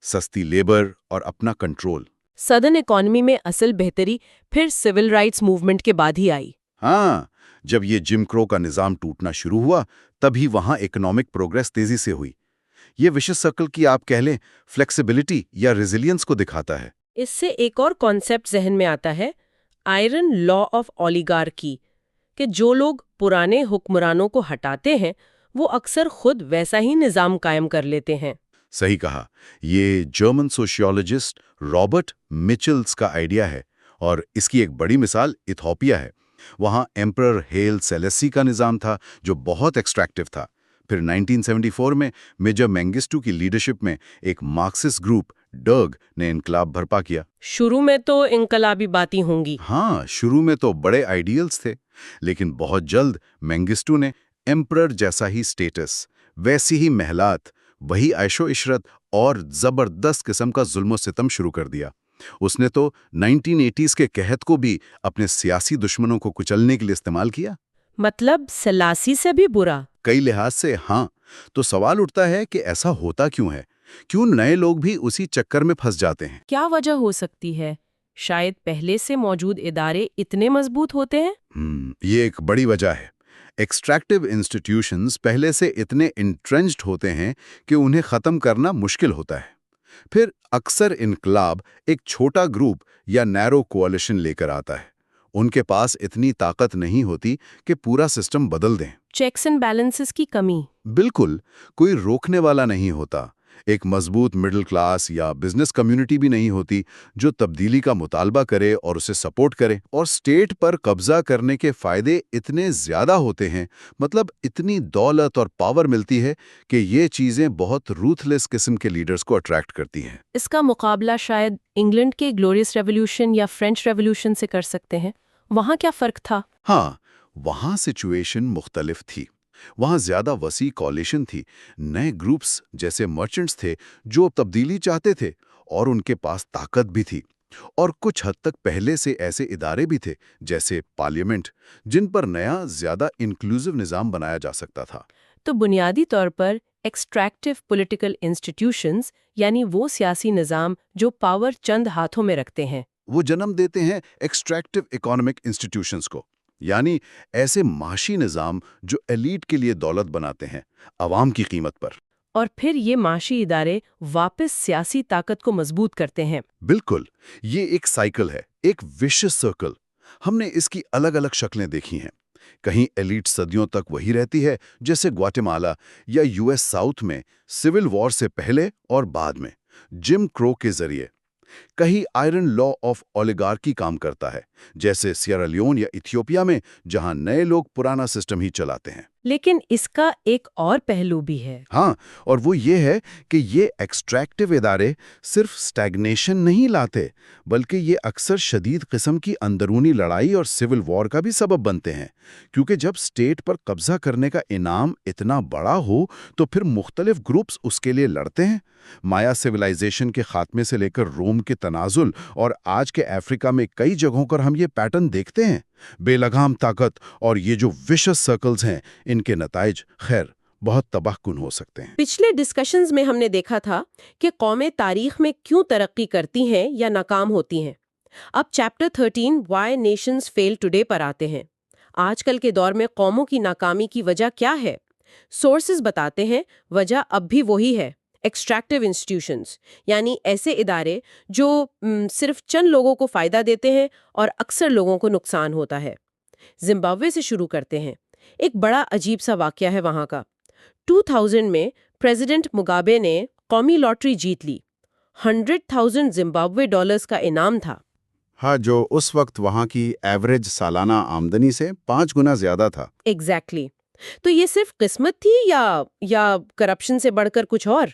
سستی لیبر اور اپنا کنٹرول۔ سدرن اکانومی میں اصل بہتری پھر سول رائٹس موومنٹ کے بعد ہی آئی۔ ہاں، جب یہ جم کرو کا نظام ٹوٹنا شروع ہوا، تبھی وہاں اکنامک پروگریس تیزی سے ہوئی۔ یہ وشس سرکل کی آپ کہہ لیں فلیکسیبلٹی یا ریزیلینس کو دکھاتا ہے۔ اس سے ایک اور کانسیپٹ ذہن میں آتا ہے، آئرن لا آف اولیگارکی، کہ جو لوگ پرانے حکمرانوں کو ہٹاتے ہیں وہ اکثر خود ویسا ہی نظام قائم کر لیتے ہیں۔ صحیح کہا، یہ جرمن سوشیولوجسٹ رابرٹ مچلز کا آئیڈیا ہے، اور اس کی ایک بڑی مثال ایتھوپیا ہے۔ وہاں ایمپرر ہیل سیلیسی کا نظام تھا جو بہت ایکسٹریکٹیو تھا۔ پھر 1974 میں میجر مینگسٹو کی لیڈرشپ میں ایک مارکسسٹ گروپ ڈرگ نے انقلاب برپا کیا۔ شروع میں تو انقلابی باتیں ہوں گی۔ ہاں، شروع میں تو بڑے آئیڈیلز تھے، لیکن بہت جلد مینگسٹو نے ایمپرر جیسا ہی سٹیٹس، ویسی ہی محلات، وہی عیش و عشرت اور زبردست قسم کا ظلم و ستم شروع کر دیا۔ اس نے تو 1980s کے قحط کو بھی اپنے سیاسی دشمنوں کو کچلنے کے لیے استعمال کیا۔ مطلب سلاسی سے بھی برا؟ کئی لحاظ سے ہاں۔ تو سوال اٹھتا ہے کہ ایسا ہوتا کیوں ہے؟ کیوں نئے لوگ بھی اسی چکر میں پھنس جاتے ہیں؟ کیا وجہ ہو سکتی ہے؟ شاید پہلے سے موجود ادارے اتنے مضبوط ہوتے ہیں؟ یہ ایک بڑی وجہ ہے۔ ایکسٹریکٹیو انسٹیٹیوشنز پہلے سے اتنے انٹرنچڈ ہوتے ہیں کہ انہیں ختم کرنا مشکل ہوتا ہے۔ پھر اکثر انقلاب ایک چھوٹا گروپ یا نیرو کوalition لے کر آتا ہے۔ ان کے پاس اتنی طاقت نہیں ہوتی کہ پورا سسٹم بدل دیں۔ چیکس اینڈ بیلنسز کی کمی؟ بالکل، کوئی روکنے والا نہیں ہوتا۔ ایک مضبوط مڈل کلاس یا بزنس کمیونٹی بھی نہیں ہوتی جو تبدیلی کا مطالبہ کرے اور اسے سپورٹ کرے۔ اور اسٹیٹ پر قبضہ کرنے کے فائدے اتنے زیادہ ہوتے ہیں، مطلب اتنی دولت اور پاور ملتی ہے کہ یہ چیزیں بہت روتھلیس قسم کے لیڈرز کو اٹریکٹ کرتی ہیں۔ اس کا مقابلہ شاید انگلینڈ کے گلوریس ریولوشن یا فرینچ ریولوشن سے کر سکتے ہیں۔ وہاں کیا فرق تھا؟ ہاں، وہاں سچویشن مختلف تھی۔ وہاں زیادہ وسیع کولیشن تھی، نئے گروپس جیسے مرچنٹس تھے جو تبدیلی چاہتے تھے، اور ان کے پاس طاقت بھی تھی، اور کچھ حد تک پہلے سے ایسے ادارے بھی تھے جیسے پارلیمنٹ جن پر نیا زیادہ انکلوزیو نظام بنایا جا سکتا تھا۔ تو بنیادی طور پر ایکسٹریکٹیو پولیٹیکل انسٹیٹیوشنز یعنی وہ سیاسی نظام جو پاور چند ہاتھوں میں رکھتے ہیں، وہ جنم دیتے ہیں ایکسٹریکٹیو اکانومک انسٹیٹیوشنز کو، یعنی ایسے معاشی نظام جو ایلیٹ کے لیے دولت بناتے ہیں عوام کی قیمت پر۔ اور پھر یہ معاشی ادارے واپس سیاسی طاقت کو مضبوط کرتے ہیں۔ بالکل، یہ ایک سائیکل ہے، ایک وشس سرکل۔ ہم نے اس کی الگ الگ شکلیں دیکھی ہیں۔ کہیں ایلیٹ صدیوں تک وہی رہتی ہے، جیسے گواٹیمالا یا یو ایس ساؤتھ میں سول وار سے پہلے اور بعد میں جم کرو کے ذریعے۔ کہیں آئرن لا آف اولیگارکی کام کرتا ہے، جیسے سیئرا لیون یا ایتھیوپیا میں، جہاں نئے لوگ پرانا سسٹم ہی چلاتے ہیں۔ لیکن اس کا ایک اور پہلو بھی ہے۔ ہاں، اور وہ یہ ہے کہ یہ ایکسٹریکٹیو ادارے صرف سٹیگنیشن نہیں لاتے، بلکہ یہ اکثر شدید قسم کی اندرونی لڑائی اور سول وار کا بھی سبب بنتے ہیں، کیونکہ جب اسٹیٹ پر قبضہ کرنے کا انعام اتنا بڑا ہو تو پھر مختلف گروپس اس کے لیے لڑتے ہیں۔ مایا سویلائزیشن کے خاتمے سے لے کر روم کے تنازل اور آج کے افریقہ میں کئی جگہوں پر ہم یہ پیٹرن دیکھتے ہیں۔ بے لگام طاقت اور یہ جو وشس سرکلز ہیں، ان کے نتائج خیر بہت تباہ کن ہو سکتے ہیں۔ پچھلے ڈسکشنز میں ہم نے دیکھا تھا کہ قومیں تاریخ میں کیوں ترقی کرتی ہیں یا ناکام ہوتی ہیں۔ اب چیپٹر 13 وائی نیشنز فیل ٹوڈے پر آتے ہیں۔ آج کل کے دور میں قوموں کی ناکامی کی وجہ کیا ہے؟ سورسز بتاتے ہیں وجہ اب بھی وہی ہے، ایکسٹریکٹیو انسٹیٹیوشنز، یعنی ایسے ادارے جو صرف چند لوگوں کو فائدہ دیتے ہیں اور اکثر لوگوں کو نقصان ہوتا ہے۔ زمبابوے سے شروع کرتے ہیں۔ ایک بڑا عجیب سا واقعہ ہے وہاں کا۔ 2000 میں پریزیڈنٹ مگابے نے قومی لاٹری جیت لی۔ 100,000 زمبابوے ڈالرز کا انعام تھا۔ ہاں، جو اس وقت وہاں کی ایوریج سالانہ آمدنی سے 5 گنا زیادہ تھا۔ ایگزیکٹلی۔ تو یہ صرف قسمت تھی یا کرپشن سے بڑھ کر کچھ اور؟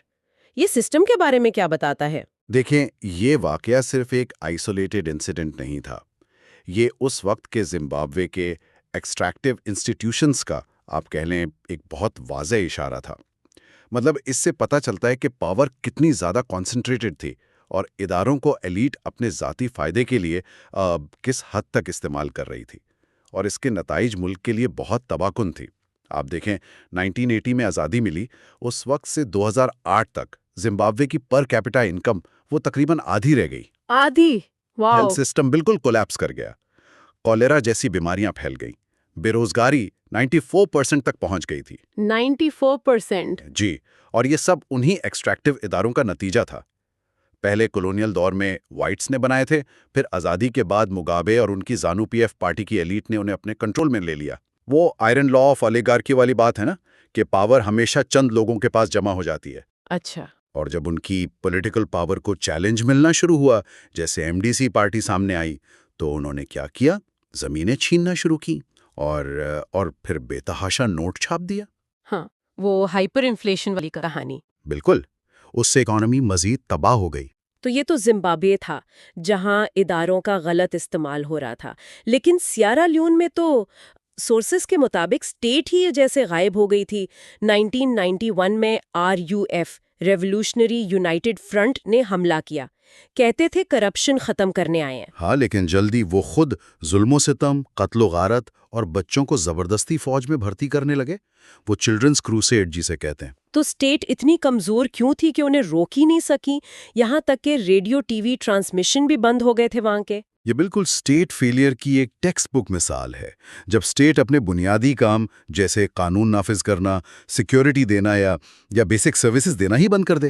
یہ سسٹم کے بارے میں کیا بتاتا ہے؟ دیکھیں، یہ واقعہ صرف ایک آئسولیٹڈ انسیڈنٹ نہیں تھا۔ یہ اس وقت کے زمبابوے کے ایکسٹریکٹیو انسٹیٹیوشنز کا آپ کہہ لیں ایک بہت واضح اشارہ تھا۔ مطلب اس سے پتہ چلتا ہے کہ پاور کتنی زیادہ کانسنٹریٹڈ تھی اور اداروں کو ایلیٹ اپنے ذاتی فائدے کے لیے کس حد تک استعمال کر رہی تھی، اور اس کے نتائج ملک کے لیے بہت تباہ کن تھی۔ آپ دیکھیں، 1980 میں آزادی ملی، اس وقت سے 2008 تک زمبابوے کی پر کیپٹا انکم وہ تقریباً آدھی رہ گئی۔ آدھی؟ واو! ہیلتھ سسٹم بالکل کولیپس کر گیا، کولیرا جیسی بیماریاں پھیل گئیں، بے روزگاری 94% تک پہنچ گئی تھی 94%؟ جی، اور یہ سب انہی ایکسٹریکٹیو اداروں کا نتیجہ تھا۔ پہلے کولونیل دور میں وائٹس نے بنائے تھے، پھر آزادی کے بعد مگابے اور ان کی زانو پی ایف پارٹی کی ایلیٹ نے انہیں اپنے کنٹرول میں لے لیا۔ وہ آئرن لا آف اولیگارکی والی بات ہے نا، کہ پاور ہمیشہ چند لوگوں کے پاس جمع ہو جاتی ہے۔ اچھا۔ اور جب ان کی پولیٹیکل پاور کو چیلنج ملنا شروع ہوا، جیسے ایم ڈی سی پارٹی سامنے آئی، تو انہوں نے کیا کیا؟ زمینیں چھیننا شروع کی اور پھر بے تحاشا نوٹ چھاپ دیا۔ ہاں، وہ ہائپر انفلیشن والی کہانی۔ بالکل، اس سے اکانومی مزید تباہ ہو گئی۔ تو یہ تو زمبابوے تھا جہاں اداروں کا غلط استعمال ہو رہا تھا، لیکن سیارا لیون میں تو سورسز کے مطابق سٹیٹ ہی جیسے غائب ہو گئی تھی۔ 1991 میں RUF ریولوشنری یونائٹڈ فرنٹ نے حملہ کیا، کہتے تھے کرپشن ختم کرنے آئے ہیں۔ ہاں، لیکن جلدی وہ خود ظلم و ستم، قتل و غارت اور بچوں کو زبردستی فوج میں بھرتی کرنے لگے۔ وہ چلڈرنز کروسیڈ جسے کہتے ہیں۔ تو سٹیٹ اتنی کمزور کیوں تھی کہ انہیں روک ہی نہیں سکی؟ یہاں تک کہ ریڈیو ٹی وی ٹرانسمیشن بھی بند ہو گئے تھے وہاں کے۔ یہ بالکل سٹیٹ فیلئر کی ایک ٹیکسٹ بک مثال ہے۔ جب سٹیٹ اپنے بنیادی کام جیسے قانون نافذ کرنا، سیکیورٹی دینا یا بیسک سروسز دینا ہی بند کر دے۔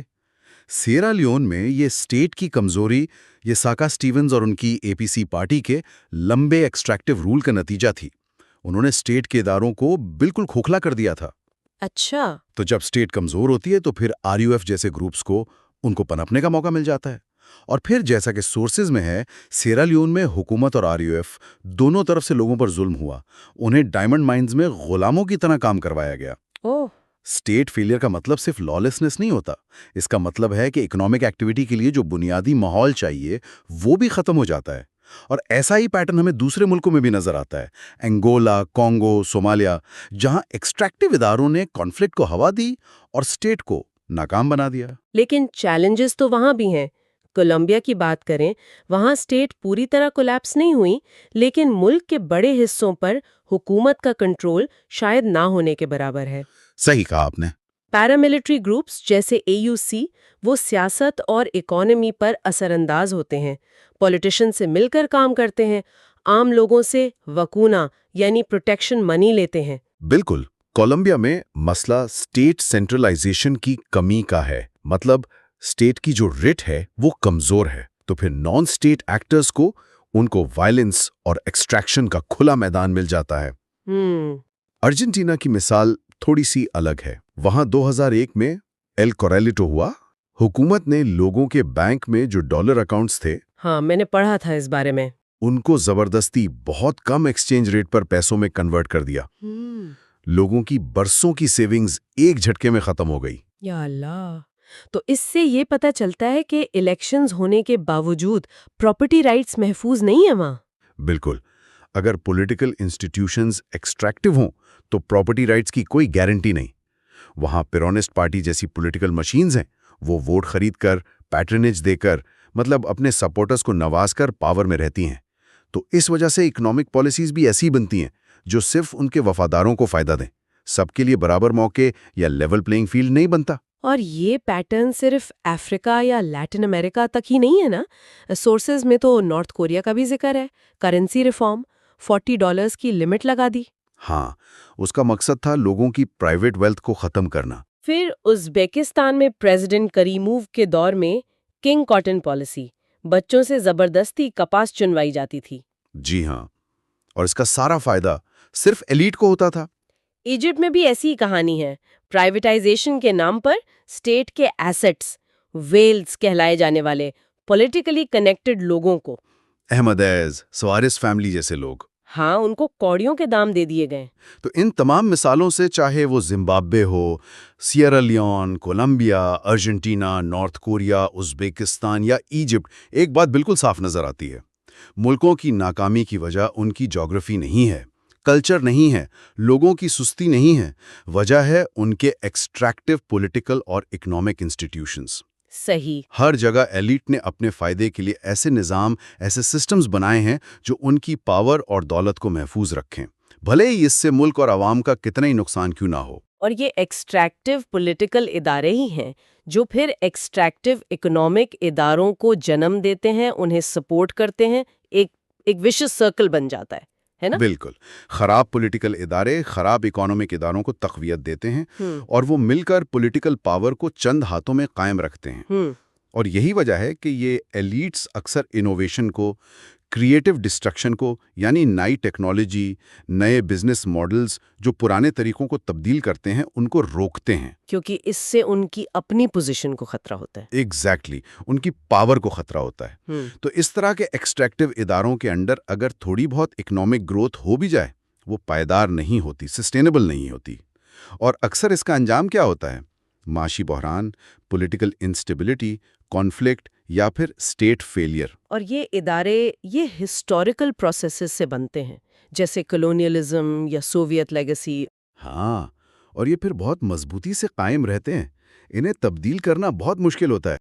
سیرا لیون میں یہ سٹیٹ کی کمزوری یہ ساکا سٹیونز اور ان کی APC پارٹی کے لمبے ایکسٹریکٹیو رول کا نتیجہ تھی۔ انہوں نے سٹیٹ کے اداروں کو بالکل کھوکھلا کر دیا تھا۔ اچھا۔ تو جب سٹیٹ کمزور ہوتی ہے تو پھر RUF جیسے گروپس کو ان کو پنپنے کا موقع مل جاتا ہے۔ اور پھر جیسا کہ سورسز میں ہے، سیرا لیون میں حکومت اور RUF دونوں طرف سے لوگوں پر ظلم ہوا۔ انہیں ڈائمنڈ مائنز میں غلاموں کی طرح کام کروایا گیا۔ اوہ۔ سٹیٹ فیلئر کا مطلب صرف لالسنس نہیں ہوتا، اس کا مطلب ہے کہ اکنامک ایکٹیویٹی کے لیے جو بنیادی ماحول چاہیے وہ بھی ختم ہو جاتا ہے۔ اور ایسا ہی پیٹرن ہمیں دوسرے ملکوں میں بھی نظر آتا ہے، انگولا، کانگو، صومالیہ، جہاں ایکسٹریکٹیو اداروں نے کانفلکٹ کو ہوا دی اور سٹیٹ کو ناکام بنا دیا۔ لیکن چیلنجز تو وہاں بھی ہیں۔ کولمبیا کی بات کریں، وہاں سٹیٹ پوری طرح کولیپس نہیں ہوئی، لیکن ملک کے بڑے حصوں پر حکومت کا کنٹرول شاید نہ ہونے کے برابر ہے۔ صحیح کہا آپ نے۔ پیراملٹری گروپس جیسے AUC وہ سیاست اور اکانومی پر اثر انداز ہوتے ہیں، پولیٹیشن سے مل کر کام کرتے ہیں، عام لوگوں سے وکونا یعنی پروٹیکشن منی لیتے ہیں۔ بالکل، کولمبیا میں مسئلہ سٹیٹ سینٹرلائزیشن کی کمی کا ہے، مطلب سٹیٹ کی جو رٹ ہے وہ کمزور ہے، تو پھر نان سٹیٹ ایکٹرز کو ان کو وائلنس اور ایکسٹریکشن کا کھلا میدان مل جاتا ہے۔ ارجنٹینا کی مثال تھوڑی سی الگ ہے۔ وہاں 2001 میں ایل کوریلیٹو ہوا۔ حکومت نے لوگوں کے بینک میں جو ڈالر اکاؤنٹس تھے، ہاں، میں نے پڑھا تھا اس بارے میں۔ ان کو زبردستی بہت کم ایکسچینج ریٹ پر پیسوں میں کنورٹ کر دیا۔ لوگوں کی برسوں کی سیونگز ایک جھٹکے میں ختم ہو گئی۔ یا اللہ! تو اس سے یہ پتہ چلتا ہے کہ الیکشنز ہونے کے باوجود پراپرٹی رائٹس محفوظ نہیں ہیں وہاں۔ بالکل، اگر پولیٹیکل انسٹیٹیوشنز ایکسٹریکٹیو ہوں تو پراپرٹی رائٹس کی کوئی گارنٹی نہیں۔ وہاں پیرونسٹ پارٹی جیسی پولیٹیکل مشینز ہیں، وہ ووٹ خرید کر، پیٹرنیج دے کر، مطلب اپنے سپورٹرز کو نواز کر پاور میں رہتی ہیں۔ تو اس وجہ سے اکنامک پالیسیز بھی ایسی بنتی ہیں جو صرف ان کے وفاداروں کو فائدہ دیں، سب کے لیے برابر موقع یا لیول پلینگ فیلڈ نہیں بنتا۔ اور یہ پیٹرن صرف افریقہ یا لیٹن امریکہ تک ہی نہیں ہے نا، سورسز میں تو نارتھ کوریا کا بھی ذکر ہے۔ کرنسی ریفارم، $40 کی لمٹ لگا دی۔ ہاں، اس کا مقصد تھا لوگوں کی پرائیویٹ ویلتھ کو ختم کرنا۔ پھر ازبیکستان میں پریزیڈنٹ کریموو کے دور میں کنگ کاٹن پالیسی، بچوں سے زبردستی کپاس چنوائی جاتی تھی۔ جی ہاں، اور اس کا سارا فائدہ صرف ایلیٹ کو ہوتا تھا۔ ایجپٹ میں بھی ایسی ہی کہانی ہے، پرائیویٹائزیشن کے نام پر اسٹیٹ کے ایسٹس، ویلز کہلائے جانے والے پولیٹیکلی کنیکٹڈ لوگوں کو، احمد ایز، سوارس فیملی جیسے لوگ، ہاں، ان کو کوڑیوں کے دام دے دیے گئے۔ تو ان تمام مثالوں سے چاہے وہ زمبابوے ہو، Sierra Leone, Colombia, Argentina, North Korea, Uzbekistan یا ایجپٹ، ایک بات بالکل صاف نظر آتی ہے۔ ملکوں کی ناکامی کی وجہ ان کی جغرافی نہیں ہے، کلچر نہیں ہے، لوگوں کی سستی نہیں ہے، وجہ ہے ان کے ایکسٹریکٹیو پولیٹیکل اور اکنامک انسٹیٹیوشنز۔ صحیح۔ ہر جگہ ایلیٹ نے اپنے فائدے کے لیے ایسے نظام، ایسے سسٹمز بنائے ہیں جو ان کی پاور اور دولت کو محفوظ رکھیں، بھلے ہی اس سے ملک اور عوام کا کتنا ہی نقصان کیوں نہ ہو۔ اور یہ ایکسٹریکٹیو پولیٹیکل ادارے ہی ہیں جو پھر ایکسٹریکٹیو اکنامک اداروں کو جنم دیتے ہیں، انہیں سپورٹ کرتے ہیں، ایک وشس سرکل بن جاتا ہے ہے نا؟ بالکل، خراب پولیٹیکل ادارے خراب اکانومک اداروں کو تقویت دیتے ہیں اور وہ مل کر پولیٹیکل پاور کو چند ہاتھوں میں قائم رکھتے ہیں۔ اور یہی وجہ ہے کہ یہ ایلیٹس اکثر انوویشن کو، کریٹو ڈسٹرکشن کو، یعنی نئی ٹیکنالوجی، نئے بزنس ماڈلز جو پرانے طریقوں کو تبدیل کرتے ہیں ان کو روکتے ہیں۔ کیونکہ اس سے ان کی اپنی پوزیشن کو خطرہ ہوتا ہے۔ ایگزیکٹلی، ان کی پاور کو خطرہ ہوتا ہے۔ تو اس طرح کے ایکسٹریکٹیو اداروں کے انڈر اگر تھوڑی بہت اکنامک گروتھ ہو بھی جائے، وہ پائیدار نہیں ہوتی، سسٹینیبل نہیں ہوتی۔ اور اکثر اس کا انجام کیا ہوتا ہے؟ معاشی بحران، پولیٹیکل انسٹیبلٹی، کانفلکٹ یا پھر اسٹیٹ فیلئر۔ اور یہ ادارے یہ ہسٹوریکل پروسیسز سے بنتے ہیں، جیسے کلونیلزم یا سوویت لیگیسی۔ ہاں، اور یہ پھر بہت مضبوطی سے قائم رہتے ہیں، انہیں تبدیل کرنا بہت مشکل ہوتا ہے۔